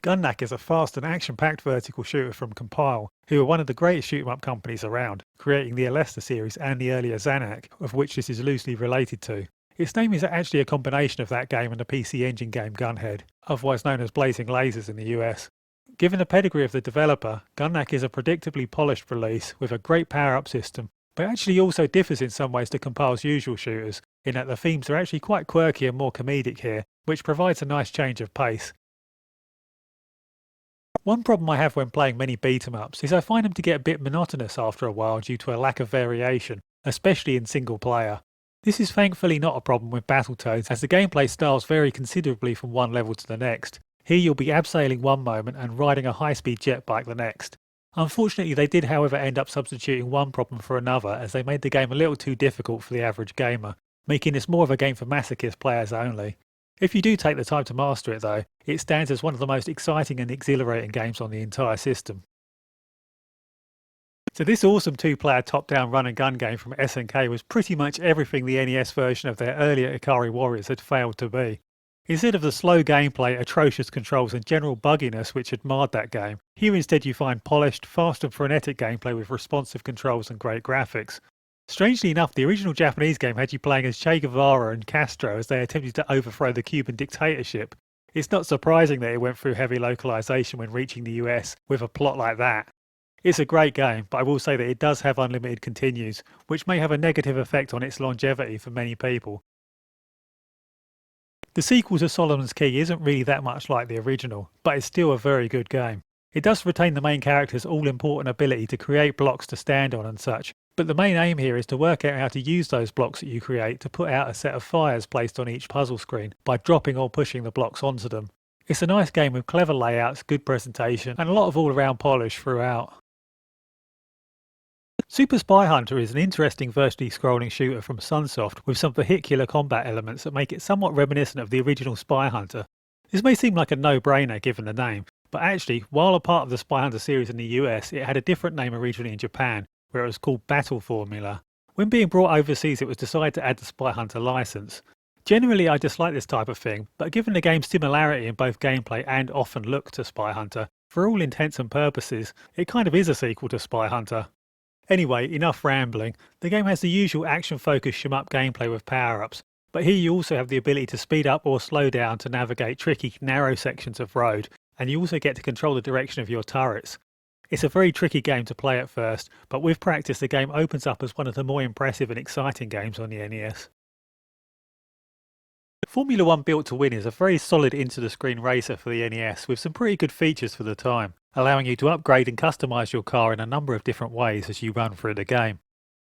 Gunnak is a fast and action-packed vertical shooter from Compile, who are one of the greatest shoot-'em-up companies around, creating the Alesta series and the earlier Zanak, of which this is loosely related to. Its name is actually a combination of that game and the PC Engine game Gunhead, otherwise known as Blazing Lasers in the US. Given the pedigree of the developer, Gunnak is a predictably polished release with a great power-up system, but actually also differs in some ways to Compile's usual shooters, in that the themes are actually quite quirky and more comedic here, which provides a nice change of pace. One problem I have when playing many beat-em-ups is I find them to get a bit monotonous after a while due to a lack of variation, especially in single player. This is thankfully not a problem with Battletoads, as the gameplay styles vary considerably from one level to the next. Here you'll be abseiling one moment and riding a high-speed jet bike the next. Unfortunately, they did however end up substituting one problem for another, as they made the game a little too difficult for the average gamer, making this more of a game for masochist players only. If you do take the time to master it though, it stands as one of the most exciting and exhilarating games on the entire system. So this awesome two-player top-down run-and-gun game from SNK was pretty much everything the NES version of their earlier Ikari Warriors had failed to be. Instead of the slow gameplay, atrocious controls and general bugginess which had marred that game, here instead you find polished, fast and frenetic gameplay with responsive controls and great graphics. Strangely enough, the original Japanese game had you playing as Che Guevara and Castro as they attempted to overthrow the Cuban dictatorship. It's not surprising that it went through heavy localization when reaching the US with a plot like that. It's a great game, but I will say that it does have unlimited continues, which may have a negative effect on its longevity for many people. The sequel to Solomon's Key isn't really that much like the original, but it's still a very good game. It does retain the main character's all-important ability to create blocks to stand on and such, but the main aim here is to work out how to use those blocks that you create to put out a set of fires placed on each puzzle screen by dropping or pushing the blocks onto them. It's a nice game with clever layouts, good presentation, and a lot of all-around polish throughout. Super Spy Hunter is an interesting vertically scrolling shooter from Sunsoft with some vehicular combat elements that make it somewhat reminiscent of the original Spy Hunter. This may seem like a no-brainer given the name, but actually, while a part of the Spy Hunter series in the US, it had a different name originally in Japan, where it was called Battle Formula. When being brought overseas, it was decided to add the Spy Hunter license. Generally, I dislike this type of thing, but given the game's similarity in both gameplay and often look to Spy Hunter, for all intents and purposes, it kind of is a sequel to Spy Hunter. Anyway, enough rambling. The game has the usual action-focused shoot-'em-up gameplay with power-ups, but here you also have the ability to speed up or slow down to navigate tricky, narrow sections of road, and you also get to control the direction of your turrets. It's a very tricky game to play at first, but with practice the game opens up as one of the more impressive and exciting games on the NES. Formula 1 Built to Win is a very solid into-the-screen racer for the NES with some pretty good features for the time, allowing you to upgrade and customise your car in a number of different ways as you run through the game.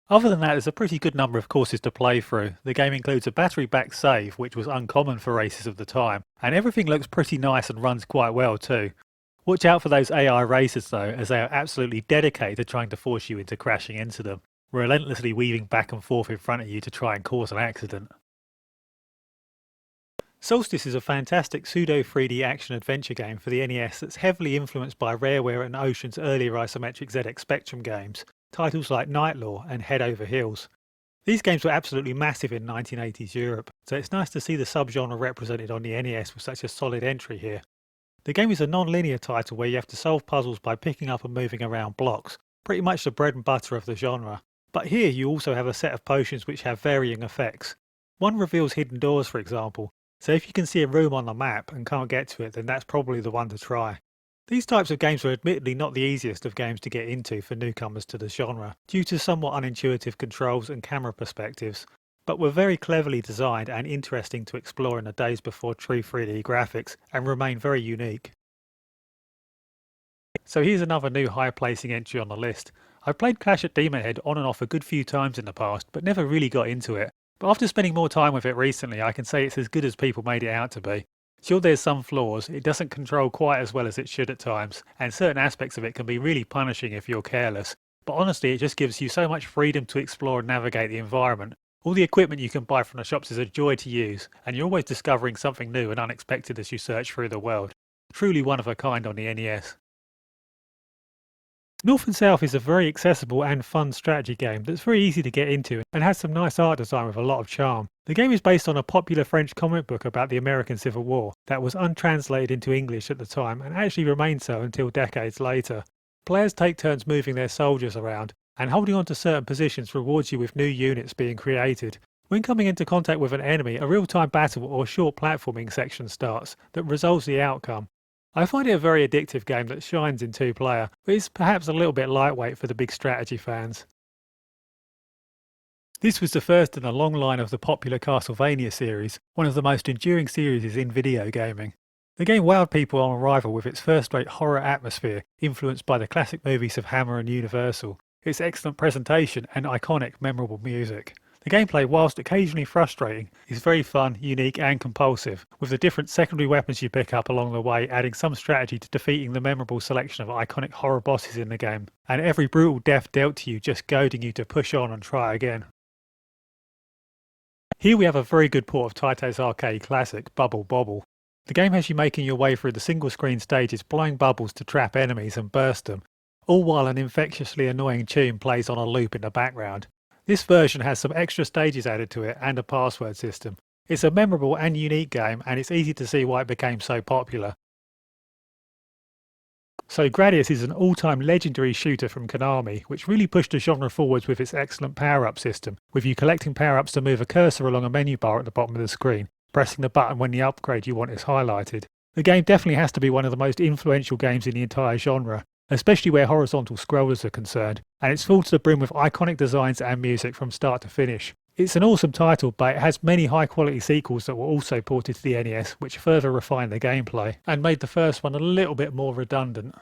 Other than that, there's a pretty good number of courses to play through. The game includes a battery-backed save, which was uncommon for races of the time, and everything looks pretty nice and runs quite well too. Watch out for those AI racers though, as they are absolutely dedicated to trying to force you into crashing into them, relentlessly weaving back and forth in front of you to try and cause an accident. Solstice is a fantastic pseudo-3D action-adventure game for the NES that's heavily influenced by Rareware and Ocean's earlier isometric ZX Spectrum games, titles like Nightlaw and Head Over Heels. These games were absolutely massive in 1980s Europe, so it's nice to see the subgenre represented on the NES with such a solid entry here. The game is a non-linear title where you have to solve puzzles by picking up and moving around blocks, pretty much the bread and butter of the genre. But here you also have a set of potions which have varying effects. One reveals hidden doors, for example, so if you can see a room on the map and can't get to it, then that's probably the one to try. These types of games were admittedly not the easiest of games to get into for newcomers to the genre, due to somewhat unintuitive controls and camera perspectives, but were very cleverly designed and interesting to explore in the days before true 3D graphics, and remain very unique. So here's another new high-placing entry on the list. I've played Clash at Demon Head on and off a good few times in the past, but never really got into it. But after spending more time with it recently, I can say it's as good as people made it out to be. Sure, there's some flaws, it doesn't control quite as well as it should at times, and certain aspects of it can be really punishing if you're careless. But honestly, it just gives you so much freedom to explore and navigate the environment. All the equipment you can buy from the shops is a joy to use, and you're always discovering something new and unexpected as you search through the world. Truly one of a kind on the NES. North and South is a very accessible and fun strategy game that's very easy to get into and has some nice art design with a lot of charm. The game is based on a popular French comic book about the American Civil War that was untranslated into English at the time and actually remained so until decades later. Players take turns moving their soldiers around, and holding on to certain positions rewards you with new units being created. When coming into contact with an enemy, a real-time battle or short platforming section starts that resolves the outcome. I find it a very addictive game that shines in two-player, but is perhaps a little bit lightweight for the big strategy fans. This was the first in a long line of the popular Castlevania series, one of the most enduring series in video gaming. The game wowed people on arrival with its first-rate horror atmosphere, influenced by the classic movies of Hammer and Universal, its excellent presentation and iconic, memorable music. The gameplay, whilst occasionally frustrating, is very fun, unique and compulsive, with the different secondary weapons you pick up along the way adding some strategy to defeating the memorable selection of iconic horror bosses in the game, and every brutal death dealt to you just goading you to push on and try again. Here we have a very good port of Taito's arcade classic, Bubble Bobble. The game has you making your way through the single screen stages, blowing bubbles to trap enemies and burst them, all while an infectiously annoying tune plays on a loop in the background. This version has some extra stages added to it and a password system. It's a memorable and unique game, and it's easy to see why it became so popular. So Gradius is an all-time legendary shooter from Konami, which really pushed the genre forwards with its excellent power-up system, with you collecting power-ups to move a cursor along a menu bar at the bottom of the screen, pressing the button when the upgrade you want is highlighted. The game definitely has to be one of the most influential games in the entire genre, especially where horizontal scrollers are concerned, and it's full to the brim with iconic designs and music from start to finish. It's an awesome title, but it has many high quality sequels that were also ported to the NES, which further refined the gameplay, and made the first one a little bit more redundant.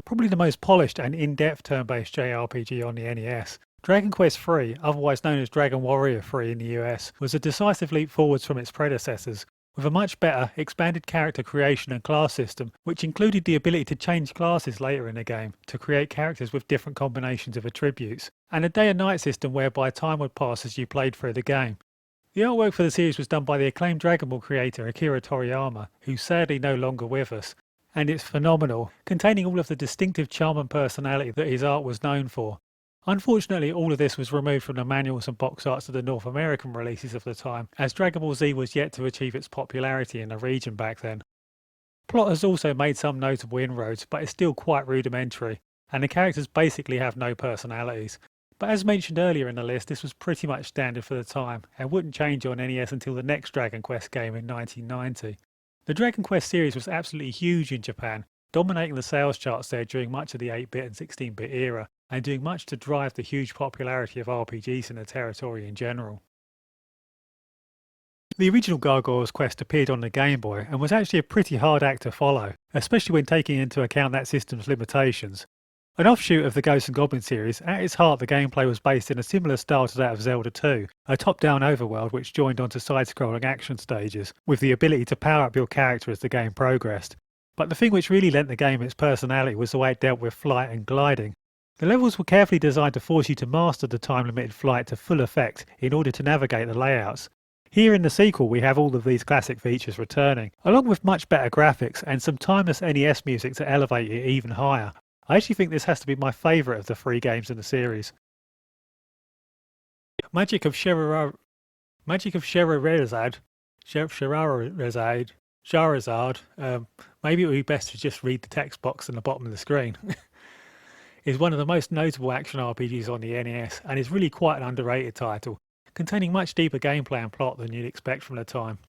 Probably the most polished and in-depth turn-based JRPG on the NES, Dragon Quest III, otherwise known as Dragon Warrior 3 in the US, was a decisive leap forwards from its predecessors, with a much better, expanded character creation and class system, which included the ability to change classes later in the game to create characters with different combinations of attributes, and a day and night system whereby time would pass as you played through the game. The artwork for the series was done by the acclaimed Dragon Ball creator Akira Toriyama, who's sadly no longer with us, and it's phenomenal, containing all of the distinctive charm and personality that his art was known for. Unfortunately, all of this was removed from the manuals and box arts of the North American releases of the time, as Dragon Ball Z was yet to achieve its popularity in the region back then. Plot has also made some notable inroads, but is still quite rudimentary, and the characters basically have no personalities. But as mentioned earlier in the list, this was pretty much standard for the time, and wouldn't change on NES until the next Dragon Quest game in 1990. The Dragon Quest series was absolutely huge in Japan, dominating the sales charts there during much of the 8-bit and 16-bit era, and doing much to drive the huge popularity of RPGs in the territory in general. The original Gargoyle's Quest appeared on the Game Boy and was actually a pretty hard act to follow, especially when taking into account that system's limitations. An offshoot of the Ghosts and Goblins series, at its heart the gameplay was based in a similar style to that of Zelda 2, a top-down overworld which joined onto side-scrolling action stages, with the ability to power up your character as the game progressed. But the thing which really lent the game its personality was the way it dealt with flight and gliding. The levels were carefully designed to force you to master the time-limited flight to full effect in order to navigate the layouts. Here in the sequel we have all of these classic features returning, along with much better graphics and some timeless NES music to elevate it even higher. I actually think this has to be my favourite of the 3 games in the series. Magic of Scheherazade, maybe it would be best to just read the text box in the bottom of the screen, is one of the most notable action RPGs on the NES, and is really quite an underrated title, containing much deeper gameplay and plot than you'd expect from the time.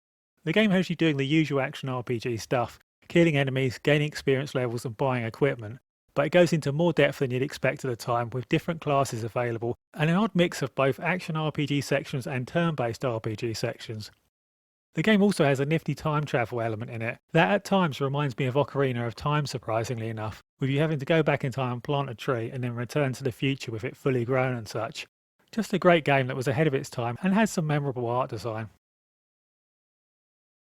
The game has you doing the usual action RPG stuff, killing enemies, gaining experience levels and buying equipment, but it goes into more depth than you'd expect at the time, with different classes available and an odd mix of both action RPG sections and turn-based RPG sections. The game also has a nifty time travel element in it that at times reminds me of Ocarina of Time, surprisingly enough, with you having to go back in time and plant a tree and then return to the future with it fully grown and such. Just a great game that was ahead of its time and had some memorable art design.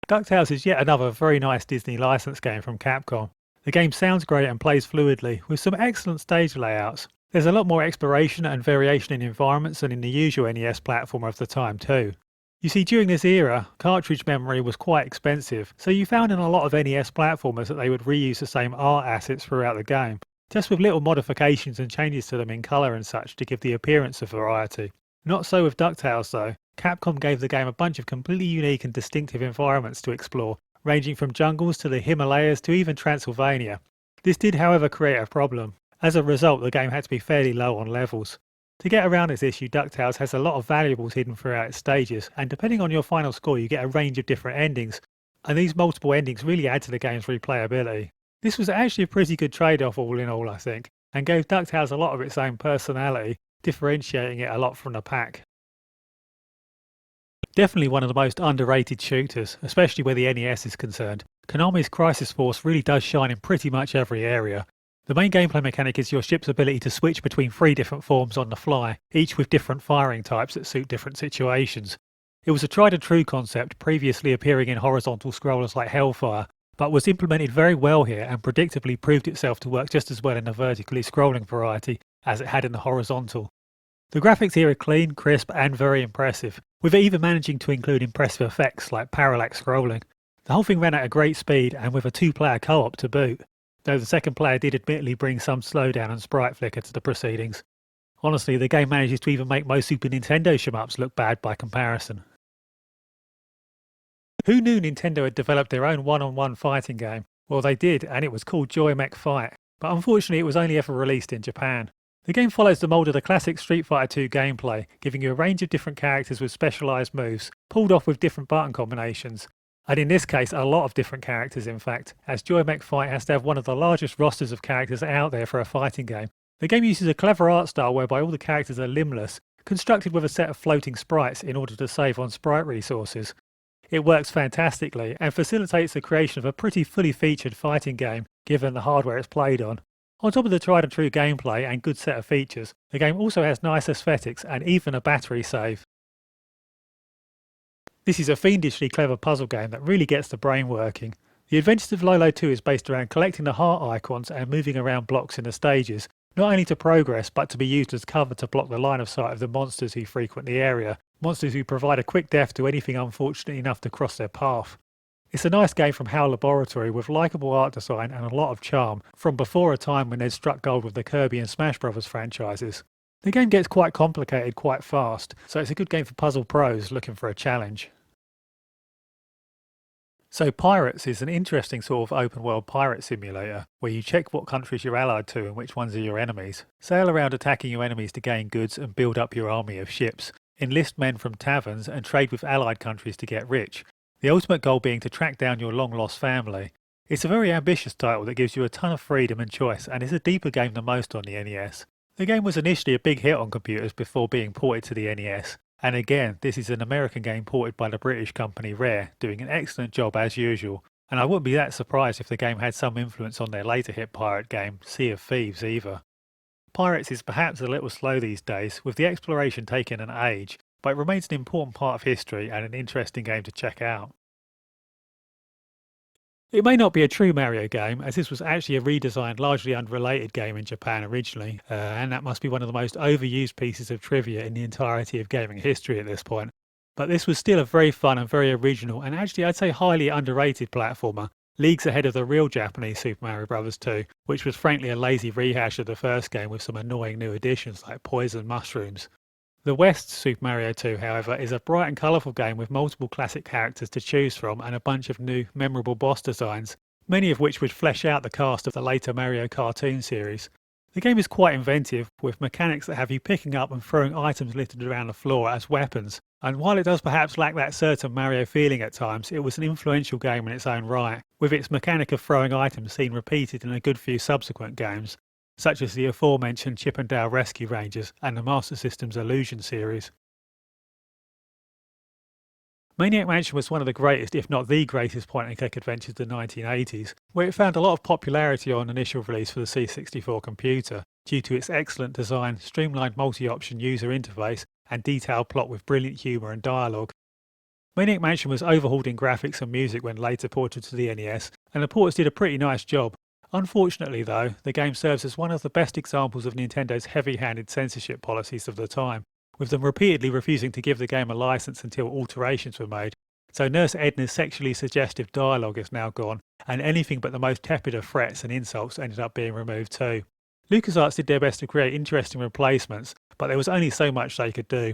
DuckTales is yet another very nice Disney license game from Capcom. The game sounds great and plays fluidly, with some excellent stage layouts. There's a lot more exploration and variation in environments than in the usual NES platformer of the time too. You see, during this era, cartridge memory was quite expensive, so you found in a lot of NES platformers that they would reuse the same art assets throughout the game, just with little modifications and changes to them in colour and such to give the appearance of variety. Not so with DuckTales though. Capcom gave the game a bunch of completely unique and distinctive environments to explore, ranging from jungles to the Himalayas to even Transylvania. This did however create a problem. As a result, the game had to be fairly low on levels. To get around this issue, DuckTales has a lot of valuables hidden throughout its stages, and depending on your final score you get a range of different endings, and these multiple endings really add to the game's replayability. This was actually a pretty good trade-off all in all, I think, and gave DuckTales a lot of its own personality, differentiating it a lot from the pack. Definitely one of the most underrated shooters, especially where the NES is concerned. Konami's Crisis Force really does shine in pretty much every area. The main gameplay mechanic is your ship's ability to switch between 3 different forms on the fly, each with different firing types that suit different situations. It was a tried and true concept, previously appearing in horizontal scrollers like Hellfire, but was implemented very well here and predictably proved itself to work just as well in the vertically scrolling variety as it had in the horizontal. The graphics here are clean, crisp and very impressive, with it even managing to include impressive effects like parallax scrolling. The whole thing ran at a great speed and with a 2-player co-op to boot, though the second player did admittedly bring some slowdown and sprite flicker to the proceedings. Honestly, the game manages to even make most Super Nintendo shmups look bad by comparison. Who knew Nintendo had developed their own one-on-one fighting game? Well, they did, and it was called Joy Mech Fight, but unfortunately it was only ever released in Japan. The game follows the mould of the classic Street Fighter II gameplay, giving you a range of different characters with specialised moves, pulled off with different button combinations. And in this case, a lot of different characters in fact, as Joy Mech Fight has to have one of the largest rosters of characters out there for a fighting game. The game uses a clever art style whereby all the characters are limbless, constructed with a set of floating sprites in order to save on sprite resources. It works fantastically and facilitates the creation of a pretty fully featured fighting game, given the hardware it's played on. On top of the tried and true gameplay and good set of features, the game also has nice aesthetics and even a battery save. This is a fiendishly clever puzzle game that really gets the brain working. The Adventures of Lolo 2 is based around collecting the heart icons and moving around blocks in the stages, not only to progress but to be used as cover to block the line of sight of the monsters who frequent the area, monsters who provide a quick death to anything unfortunate enough to cross their path. It's a nice game from HAL Laboratory with likeable art design and a lot of charm, from before a time when they'd struck gold with the Kirby and Smash Bros. Franchises. The game gets quite complicated quite fast, so it's a good game for puzzle pros looking for a challenge. So Pirates is an interesting sort of open world pirate simulator, where you check what countries you're allied to and which ones are your enemies, sail around attacking your enemies to gain goods and build up your army of ships, enlist men from taverns and trade with allied countries to get rich, the ultimate goal being to track down your long lost family. It's a very ambitious title that gives you a ton of freedom and choice and is a deeper game than most on the NES. The game was initially a big hit on computers before being ported to the NES, and again this is an American game ported by the British company Rare, doing an excellent job as usual, and I wouldn't be that surprised if the game had some influence on their later hit pirate game, Sea of Thieves either. Pirates is perhaps a little slow these days, with the exploration taking an age, but it remains an important part of history and an interesting game to check out. It may not be a true Mario game, as this was actually a redesigned, largely unrelated game in Japan originally, and that must be one of the most overused pieces of trivia in the entirety of gaming history at this point. But this was still a very fun and very original, and actually I'd say highly underrated platformer, leagues ahead of the real Japanese Super Mario Bros. 2, which was frankly a lazy rehash of the first game with some annoying new additions like poison mushrooms. The West's Super Mario 2, however, is a bright and colourful game with multiple classic characters to choose from and a bunch of new, memorable boss designs, many of which would flesh out the cast of the later Mario cartoon series. The game is quite inventive, with mechanics that have you picking up and throwing items littered around the floor as weapons, and while it does perhaps lack that certain Mario feeling at times, it was an influential game in its own right, with its mechanic of throwing items seen repeated in a good few subsequent games, such as the aforementioned Chip and Dale Rescue Rangers and the Master System's Illusion series. Maniac Mansion was one of the greatest, if not the greatest, point-and-click adventures of the 1980s, where it found a lot of popularity on initial release for the C64 computer, due to its excellent design, streamlined multi-option user interface, and detailed plot with brilliant humour and dialogue. Maniac Mansion was overhauled in graphics and music when later ported to the NES, and the porters did a pretty nice job. Unfortunately though, the game serves as one of the best examples of Nintendo's heavy-handed censorship policies of the time, with them repeatedly refusing to give the game a license until alterations were made, so Nurse Edna's sexually suggestive dialogue is now gone, and anything but the most tepid of threats and insults ended up being removed too. LucasArts did their best to create interesting replacements, but there was only so much they could do.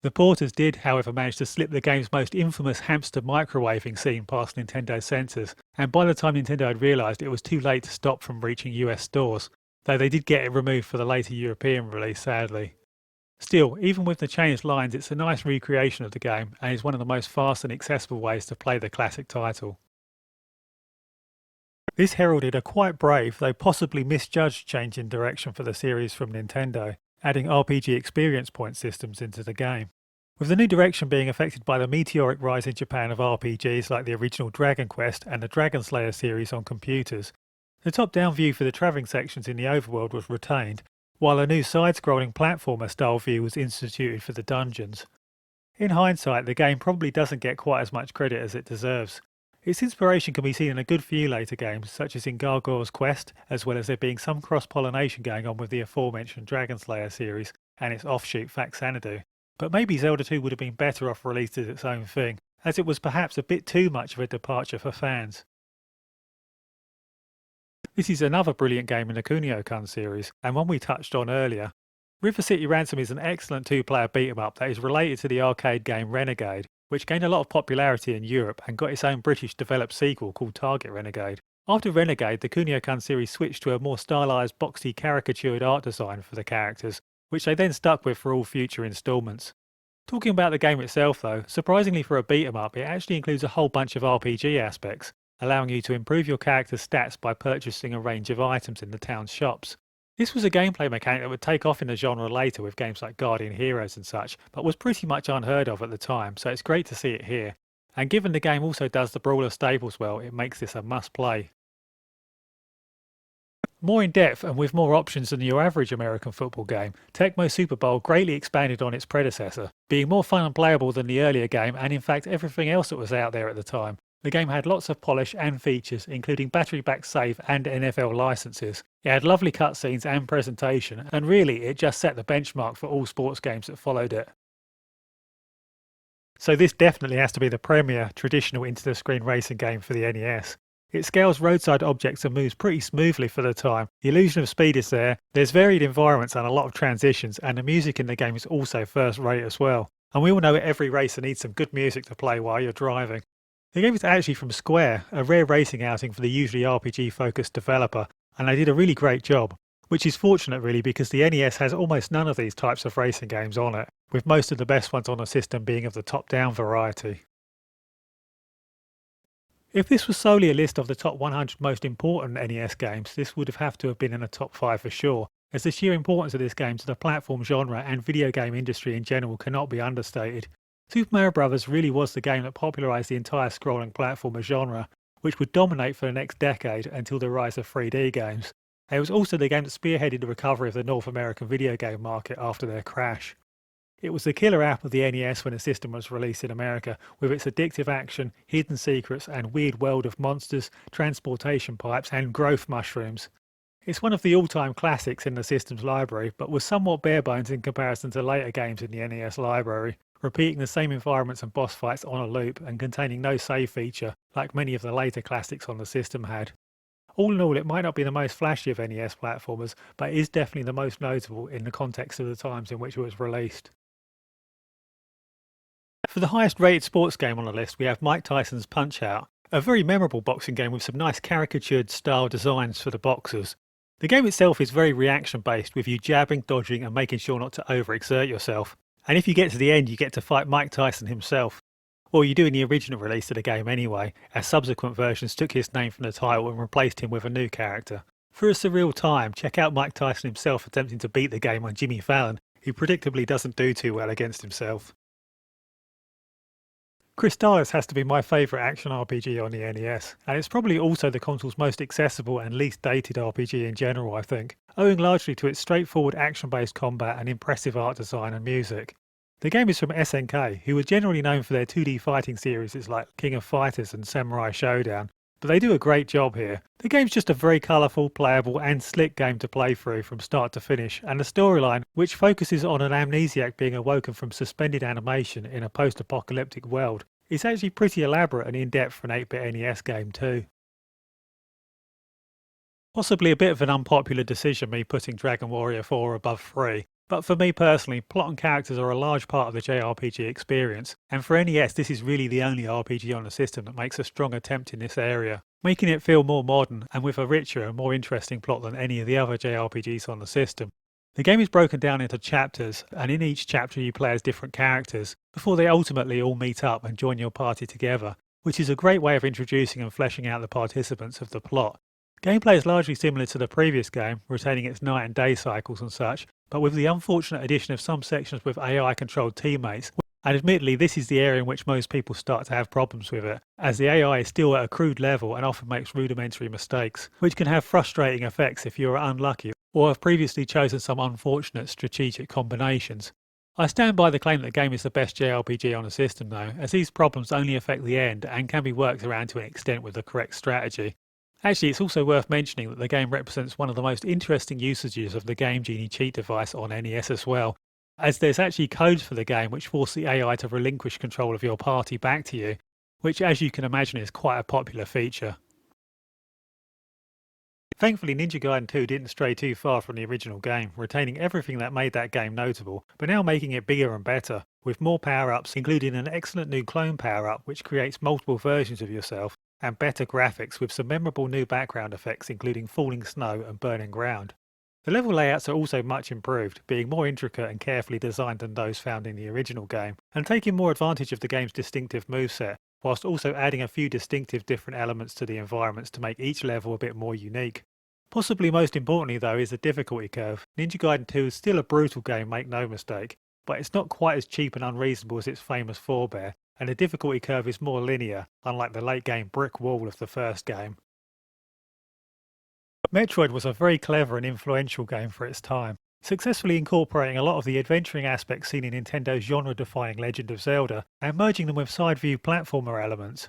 The porters did, however, manage to slip the game's most infamous hamster microwaving scene past Nintendo's censors, and by the time Nintendo had realised it was too late to stop from reaching US stores, though they did get it removed for the later European release, sadly. Still, even with the changed lines, it's a nice recreation of the game and is one of the most fast and accessible ways to play the classic title. This heralded a quite brave, though possibly misjudged change in direction for the series from Nintendo, adding RPG experience point systems into the game. With the new direction being affected by the meteoric rise in Japan of RPGs like the original Dragon Quest and the Dragon Slayer series on computers, the top-down view for the travelling sections in the overworld was retained, while a new side-scrolling platformer-style view was instituted for the dungeons. In hindsight, the game probably doesn't get quite as much credit as it deserves. Its inspiration can be seen in a good few later games, such as in Gargoyle's Quest, as well as there being some cross-pollination going on with the aforementioned Dragon Slayer series and its offshoot Faxanadu. But maybe Zelda 2 would have been better off released as its own thing, as it was perhaps a bit too much of a departure for fans. This is another brilliant game in the Kunio-kun series, and one we touched on earlier. River City Ransom is an excellent two-player beat-em-up that is related to the arcade game Renegade, which gained a lot of popularity in Europe and got its own British-developed sequel called Target Renegade. After Renegade, the Kunio-kun series switched to a more stylised, boxy, caricatured art design for the characters, which they then stuck with for all future instalments. Talking about the game itself though, surprisingly for a beat-em-up, it actually includes a whole bunch of RPG aspects, allowing you to improve your character's stats by purchasing a range of items in the town's shops. This was a gameplay mechanic that would take off in the genre later with games like Guardian Heroes and such, but was pretty much unheard of at the time, so it's great to see it here. And given the game also does the Brawler staples well, it makes this a must-play. More in depth and with more options than your average American football game, Tecmo Super Bowl greatly expanded on its predecessor, being more fun and playable than the earlier game and in fact everything else that was out there at the time. The game had lots of polish and features, including battery-backed save and NFL licenses. It had lovely cutscenes and presentation, and really it just set the benchmark for all sports games that followed it. So this definitely has to be the premier traditional into-the-screen racing game for the NES. It scales roadside objects and moves pretty smoothly for the time. The illusion of speed is there, there's varied environments and a lot of transitions, and the music in the game is also first rate as well. And we all know every racer needs some good music to play while you're driving. The game is actually from Square, a rare racing outing for the usually RPG-focused developer, and they did a really great job, which is fortunate really because the NES has almost none of these types of racing games on it, with most of the best ones on the system being of the top-down variety. If this was solely a list of the top 100 most important NES games, this would have to have been in the top 5 for sure, as the sheer importance of this game to the platform genre and video game industry in general cannot be understated. Super Mario Bros. Really was the game that popularised the entire scrolling platformer genre, which would dominate for the next decade until the rise of 3D games. It was also the game that spearheaded the recovery of the North American video game market after their crash. It was the killer app of the NES when the system was released in America, with its addictive action, hidden secrets and weird world of monsters, transportation pipes and growth mushrooms. It's one of the all-time classics in the system's library, but was somewhat barebones in comparison to later games in the NES library, repeating the same environments and boss fights on a loop and containing no save feature like many of the later classics on the system had. All in all, it might not be the most flashy of NES platformers, but it is definitely the most notable in the context of the times in which it was released. For the highest rated sports game on the list, we have Mike Tyson's Punch-Out!, a very memorable boxing game with some nice caricatured style designs for the boxers. The game itself is very reaction based, with you jabbing, dodging and making sure not to overexert yourself. And if you get to the end, you get to fight Mike Tyson himself. Well, you do in the original release of the game anyway, as subsequent versions took his name from the title and replaced him with a new character. For a surreal time, check out Mike Tyson himself attempting to beat the game on Jimmy Fallon, who predictably doesn't do too well against himself. Crystalis has to be my favourite action RPG on the NES, and it's probably also the console's most accessible and least dated RPG in general, I think, owing largely to its straightforward action-based combat and impressive art design and music. The game is from SNK, who are generally known for their 2D fighting series like King of Fighters and Samurai Showdown, but they do a great job here. The game's just a very colourful, playable and slick game to play through from start to finish, and the storyline, which focuses on an amnesiac being awoken from suspended animation in a post-apocalyptic world, is actually pretty elaborate and in-depth for an 8-bit NES game too. Possibly a bit of an unpopular decision me putting Dragon Warrior 4 above 3, but for me personally, plot and characters are a large part of the JRPG experience, and for NES this is really the only RPG on the system that makes a strong attempt in this area, making it feel more modern and with a richer and more interesting plot than any of the other JRPGs on the system. The game is broken down into chapters, and in each chapter you play as different characters, before they ultimately all meet up and join your party together, which is a great way of introducing and fleshing out the participants of the plot. Gameplay is largely similar to the previous game, retaining its night and day cycles and such, but with the unfortunate addition of some sections with AI-controlled teammates, and admittedly this is the area in which most people start to have problems with it, as the AI is still at a crude level and often makes rudimentary mistakes, which can have frustrating effects if you are unlucky or have previously chosen some unfortunate strategic combinations. I stand by the claim that the game is the best JRPG on the system though, as these problems only affect the end and can be worked around to an extent with the correct strategy. Actually, it's also worth mentioning that the game represents one of the most interesting usages of the Game Genie cheat device on NES as well, as there's actually codes for the game which force the AI to relinquish control of your party back to you, which as you can imagine is quite a popular feature. Thankfully Ninja Gaiden 2 didn't stray too far from the original game, retaining everything that made that game notable, but now making it bigger and better, with more power-ups including an excellent new clone power-up which creates multiple versions of yourself, and better graphics with some memorable new background effects including falling snow and burning ground. The level layouts are also much improved, being more intricate and carefully designed than those found in the original game, and taking more advantage of the game's distinctive moveset, whilst also adding a few distinctive different elements to the environments to make each level a bit more unique. Possibly most importantly though is the difficulty curve. Ninja Gaiden 2 is still a brutal game, make no mistake, but it's not quite as cheap and unreasonable as its famous forebear, and the difficulty curve is more linear, unlike the late game brick wall of the first game. Metroid was a very clever and influential game for its time, successfully incorporating a lot of the adventuring aspects seen in Nintendo's genre-defying Legend of Zelda and merging them with side-view platformer elements.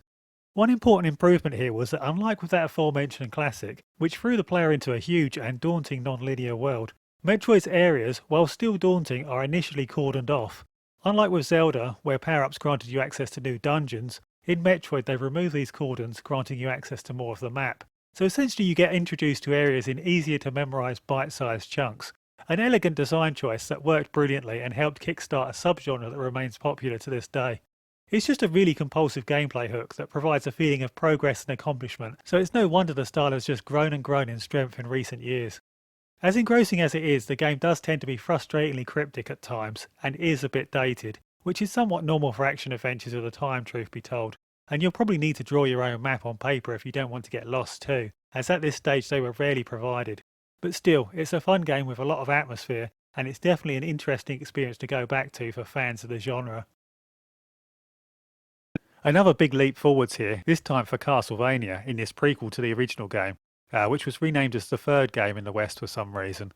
One important improvement here was that unlike with that aforementioned classic, which threw the player into a huge and daunting non-linear world, Metroid's areas, while still daunting, are initially cordoned off. Unlike with Zelda, where power-ups granted you access to new dungeons, in Metroid they remove these cordons, granting you access to more of the map. So essentially you get introduced to areas in easier to memorise bite-sized chunks, an elegant design choice that worked brilliantly and helped kickstart a subgenre that remains popular to this day. It's just a really compulsive gameplay hook that provides a feeling of progress and accomplishment, so it's no wonder the style has just grown and grown in strength in recent years. As engrossing as it is, the game does tend to be frustratingly cryptic at times, and is a bit dated, which is somewhat normal for action adventures of the time, truth be told, and you'll probably need to draw your own map on paper if you don't want to get lost too, as at this stage they were rarely provided. But still, it's a fun game with a lot of atmosphere, and it's definitely an interesting experience to go back to for fans of the genre. Another big leap forwards here, this time for Castlevania in this prequel to the original game, which was renamed as the third game in the West for some reason.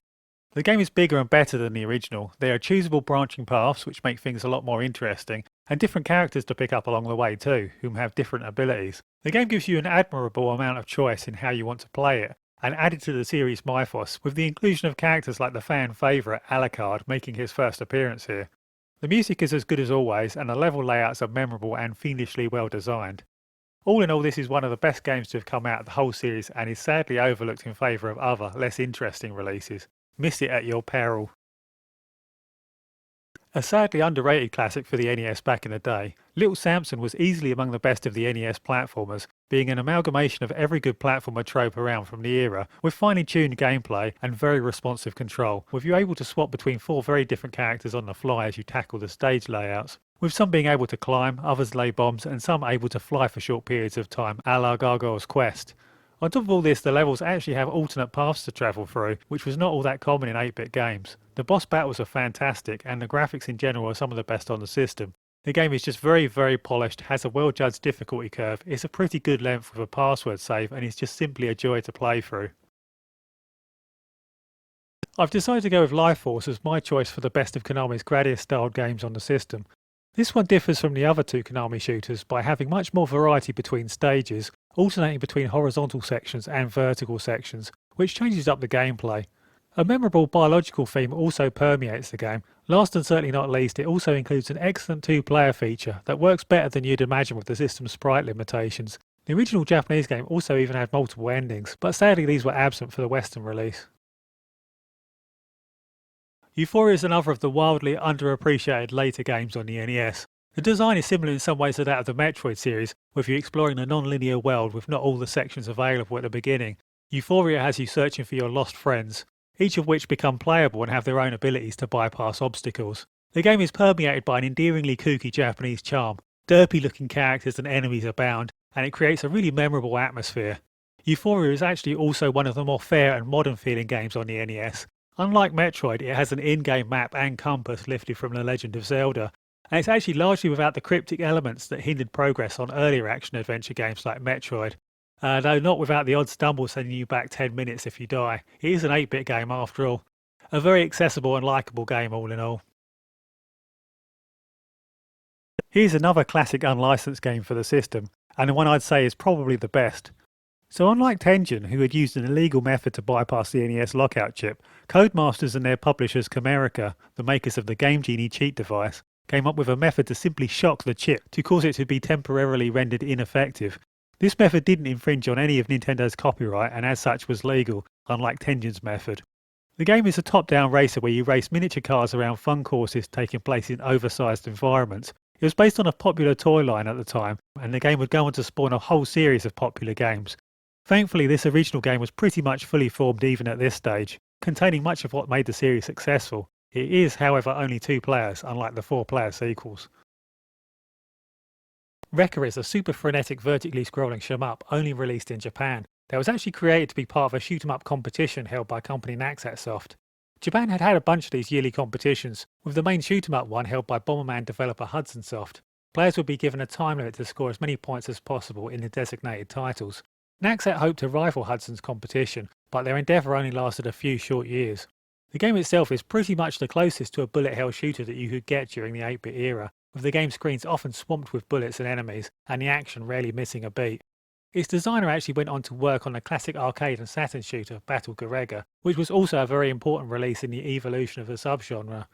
The game is bigger and better than the original. There are choosable branching paths which make things a lot more interesting, and different characters to pick up along the way too, whom have different abilities. The game gives you an admirable amount of choice in how you want to play it, and added to the series mythos with the inclusion of characters like the fan favourite Alucard making his first appearance here. The music is as good as always, and the level layouts are memorable and fiendishly well designed. All in all, this is one of the best games to have come out of the whole series and is sadly overlooked in favour of other, less interesting releases. Miss it at your peril. A sadly underrated classic for the NES back in the day, Little Samson was easily among the best of the NES platformers, being an amalgamation of every good platformer trope around from the era, with finely tuned gameplay and very responsive control, with you able to swap between 4 very different characters on the fly as you tackle the stage layouts, with some being able to climb, others lay bombs, and some able to fly for short periods of time, a la Gargoyle's Quest. On top of all this, the levels actually have alternate paths to travel through, which was not all that common in 8-bit games. The boss battles are fantastic, and the graphics in general are some of the best on the system. The game is just very, very polished, has a well-judged difficulty curve, it's a pretty good length with a password save, and it's just simply a joy to play through. I've decided to go with Life Force as my choice for the best of Konami's Gradius-styled games on the system. This one differs from the other 2 Konami shooters by having much more variety between stages, alternating between horizontal sections and vertical sections, which changes up the gameplay. A memorable biological theme also permeates the game. Last and certainly not least, it also includes an excellent 2-player feature that works better than you'd imagine with the system's sprite limitations. The original Japanese game also even had multiple endings, but sadly these were absent for the Western release. Euphoria is another of the wildly underappreciated later games on the NES. The design is similar in some ways to that of the Metroid series, with you exploring a non-linear world with not all the sections available at the beginning. Euphoria has you searching for your lost friends, each of which become playable and have their own abilities to bypass obstacles. The game is permeated by an endearingly kooky Japanese charm. Derpy looking characters and enemies abound, and it creates a really memorable atmosphere. Euphoria is actually also one of the more fair and modern feeling games on the NES. Unlike Metroid, it has an in-game map and compass lifted from The Legend of Zelda, and it's actually largely without the cryptic elements that hindered progress on earlier action-adventure games like Metroid. Though not without the odd stumble sending you back 10 minutes if you die. It is an 8-bit game after all. A very accessible and likeable game all in all. Here's another classic unlicensed game for the system, and the one I'd say is probably the best. So unlike Tengen, who had used an illegal method to bypass the NES lockout chip, Codemasters and their publishers Camerica, the makers of the Game Genie cheat device, came up with a method to simply shock the chip to cause it to be temporarily rendered ineffective. This method didn't infringe on any of Nintendo's copyright and as such was legal, unlike Tengen's method. The game is a top-down racer where you race miniature cars around fun courses taking place in oversized environments. It was based on a popular toy line at the time, and the game would go on to spawn a whole series of popular games. Thankfully, this original game was pretty much fully formed even at this stage, containing much of what made the series successful. It is, however, only 2 players, unlike the 4-player sequels. Rekka is a super frenetic vertically scrolling shmup only released in Japan. That was actually created to be part of a shoot-'em-up competition held by company Naxatsoft. Japan had had a bunch of these yearly competitions, with the main shoot-'em-up one held by Bomberman developer Hudson Soft. Players would be given a time limit to score as many points as possible in the designated titles. Naxat hoped to rival Hudson's competition, but their endeavour only lasted a few short years. The game itself is pretty much the closest to a bullet hell shooter that you could get during the 8-bit era, with the game screens often swamped with bullets and enemies, and the action rarely missing a beat. Its designer actually went on to work on the classic arcade and Saturn shooter Battle Garegga, which was also a very important release in the evolution of the subgenre.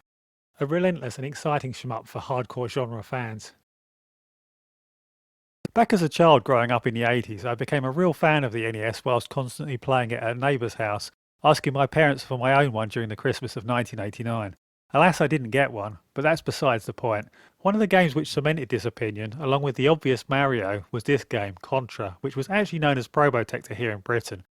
A relentless and exciting shmup for hardcore genre fans. Back as a child growing up in the 80s, I became a real fan of the NES whilst constantly playing it at a neighbour's house, asking my parents for my own one during the Christmas of 1989. Alas, I didn't get one, but that's besides the point. One of the games which cemented this opinion, along with the obvious Mario, was this game, Contra, which was actually known as Probotector here in Britain.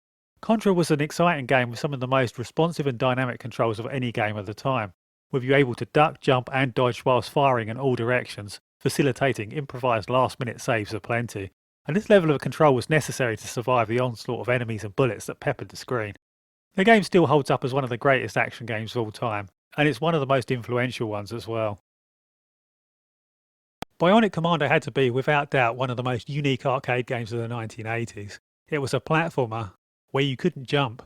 Contra was an exciting game with some of the most responsive and dynamic controls of any game at the time, with you able to duck, jump and dodge whilst firing in all directions, facilitating improvised last-minute saves aplenty. And this level of control was necessary to survive the onslaught of enemies and bullets that peppered the screen. The game still holds up as one of the greatest action games of all time, and it's one of the most influential ones as well. Bionic Commando had to be, without doubt, one of the most unique arcade games of the 1980s. It was a platformer where you couldn't jump.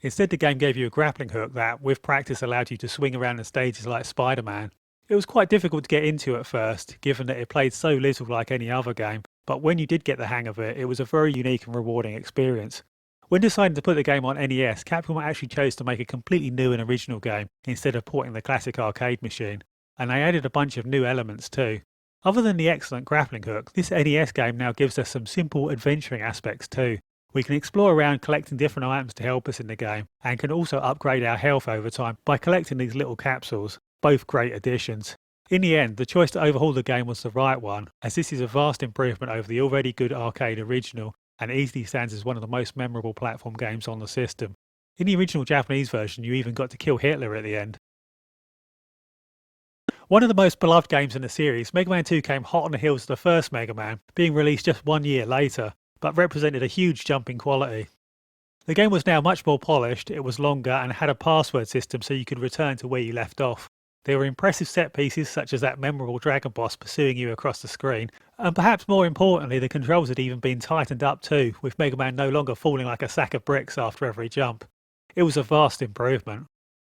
Instead, the game gave you a grappling hook that, with practice, allowed you to swing around the stages like Spider-Man. It was quite difficult to get into at first, given that it played so little like any other game, but when you did get the hang of it, it was a very unique and rewarding experience. When deciding to put the game on NES, Capcom actually chose to make a completely new and original game instead of porting the classic arcade machine, and they added a bunch of new elements too. Other than the excellent grappling hook, this NES game now gives us some simple adventuring aspects too. We can explore around collecting different items to help us in the game, and can also upgrade our health over time by collecting these little capsules. both great additions. In the end, the choice to overhaul the game was the right one, as this is a vast improvement over the already good arcade original, and easily stands as one of the most memorable platform games on the system. In the original Japanese version, you even got to kill Hitler at the end. One of the most beloved games in the series, Mega Man 2 came hot on the heels of the first Mega Man, being released just 1 year later, but represented a huge jump in quality. The game was now much more polished, it was longer, and had a password system so you could return to where you left off. There were impressive set pieces such as that memorable dragon boss pursuing you across the screen, and perhaps more importantly the controls had even been tightened up too, with Mega Man no longer falling like a sack of bricks after every jump. It was a vast improvement.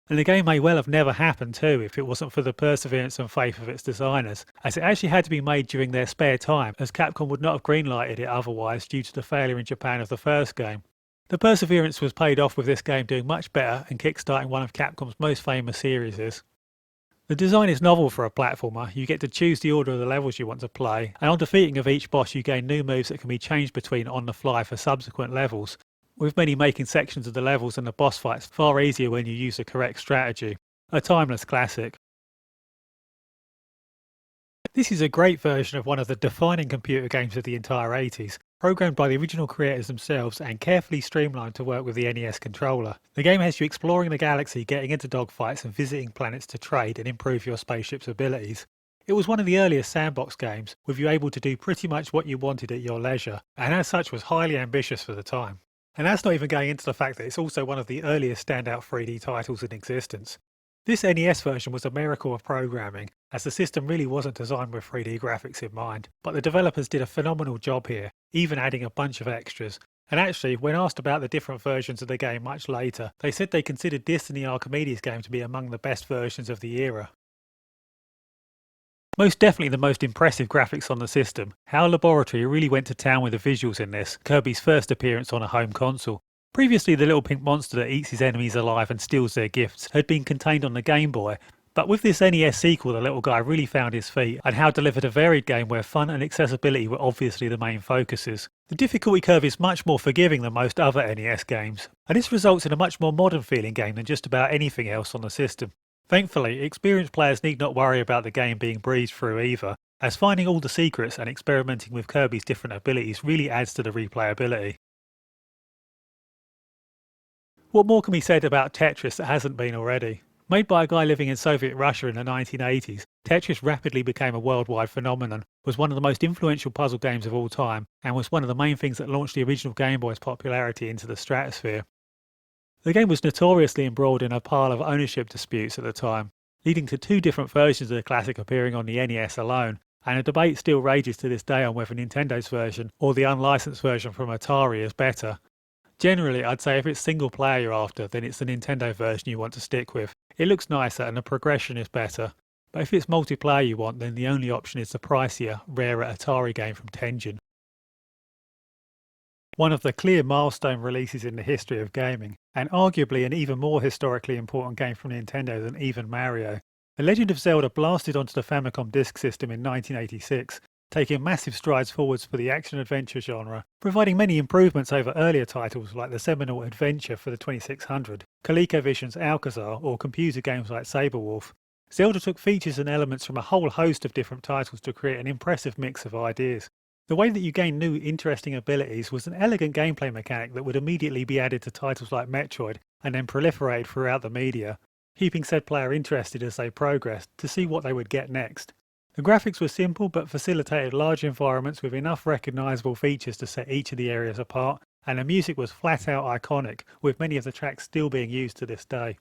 And the game may well have never happened too if it wasn't for the perseverance and faith of its designers, as it actually had to be made during their spare time, as Capcom would not have greenlighted it otherwise due to the failure in Japan of the first game. The perseverance was paid off with this game doing much better and kickstarting one of Capcom's most famous series. The design is novel for a platformer. You get to choose the order of the levels you want to play, and on defeating of each boss you gain new moves that can be changed between on the fly for subsequent levels, with many making sections of the levels and the boss fights far easier when you use the correct strategy. A timeless classic. This is a great version of one of the defining computer games of the entire 80s, programmed by the original creators themselves and carefully streamlined to work with the NES controller. The game has you exploring the galaxy, getting into dogfights and visiting planets to trade and improve your spaceship's abilities. It was one of the earliest sandbox games, with you able to do pretty much what you wanted at your leisure, and as such was highly ambitious for the time. And that's not even going into the fact that it's also one of the earliest standout 3D titles in existence. This NES version was a miracle of programming, as the system really wasn't designed with 3D graphics in mind, but the developers did a phenomenal job here, even adding a bunch of extras. And actually, when asked about the different versions of the game much later, they said they considered this and the Archimedes game to be among the best versions of the era. Most definitely the most impressive graphics on the system. HAL Laboratory really went to town with the visuals in this, Kirby's first appearance on a home console. Previously, the little pink monster that eats his enemies alive and steals their gifts had been contained on the Game Boy, but with this NES sequel the little guy really found his feet, and HAL delivered a varied game where fun and accessibility were obviously the main focuses. The difficulty curve is much more forgiving than most other NES games, and this results in a much more modern feeling game than just about anything else on the system. Thankfully, experienced players need not worry about the game being breezed through either, as finding all the secrets and experimenting with Kirby's different abilities really adds to the replayability. What more can be said about Tetris that hasn't been already? Made by a guy living in Soviet Russia in the 1980s, Tetris rapidly became a worldwide phenomenon, was one of the most influential puzzle games of all time, and was one of the main things that launched the original Game Boy's popularity into the stratosphere. The game was notoriously embroiled in a pile of ownership disputes at the time, leading to 2 different versions of the classic appearing on the NES alone, and a debate still rages to this day on whether Nintendo's version or the unlicensed version from Atari is better. Generally, I'd say if it's single player you're after, then it's the Nintendo version you want to stick with. It looks nicer and the progression is better. But if it's multiplayer you want, then the only option is the pricier, rarer Atari game from Tengen. One of the clear milestone releases in the history of gaming, and arguably an even more historically important game from Nintendo than even Mario. The Legend of Zelda blasted onto the Famicom Disk System in 1986, taking massive strides forwards for the action-adventure genre, providing many improvements over earlier titles like the seminal Adventure for the 2600, ColecoVision's Alcazar, or computer games like Sabrewulf. Zelda took features and elements from a whole host of different titles to create an impressive mix of ideas. The way that you gain new, interesting abilities was an elegant gameplay mechanic that would immediately be added to titles like Metroid and then proliferated throughout the media, keeping said player interested as they progressed to see what they would get next. The graphics were simple but facilitated large environments with enough recognisable features to set each of the areas apart, and the music was flat out iconic, with many of the tracks still being used to this day.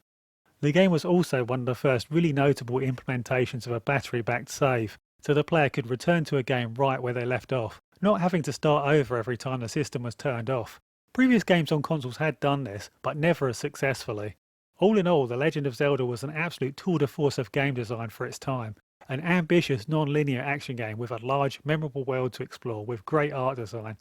The game was also one of the first really notable implementations of a battery-backed save, so the player could return to a game right where they left off, not having to start over every time the system was turned off. Previous games on consoles had done this, but never as successfully. All in all, The Legend of Zelda was an absolute tour de force of game design for its time. An ambitious, non-linear action game with a large, memorable world to explore with great art design.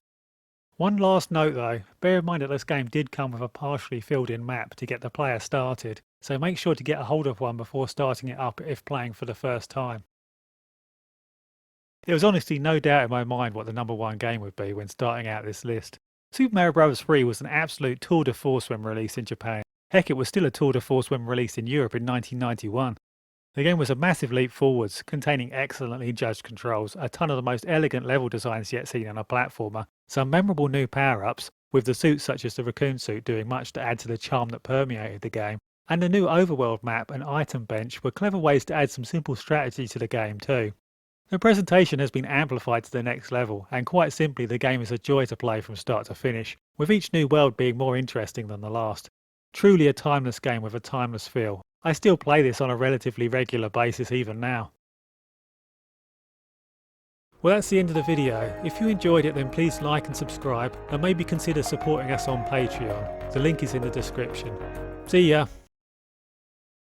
One last note though, bear in mind that this game did come with a partially filled-in map to get the player started, so make sure to get a hold of one before starting it up if playing for the first time. There was honestly no doubt in my mind what the number 1 game would be when starting out this list. Super Mario Bros. 3 was an absolute tour de force when released in Japan. Heck, it was still a tour de force when released in Europe in 1991. The game was a massive leap forwards, containing excellently judged controls, a ton of the most elegant level designs yet seen on a platformer, some memorable new power-ups, with the suits such as the raccoon suit doing much to add to the charm that permeated the game, and the new overworld map and item bench were clever ways to add some simple strategy to the game too. The presentation has been amplified to the next level, and quite simply the game is a joy to play from start to finish, with each new world being more interesting than the last. Truly a timeless game with a timeless feel. I still play this on a relatively regular basis even now. Well, that's the end of the video. If you enjoyed it, then please like and subscribe, and maybe consider supporting us on Patreon. The link is in the description. See ya!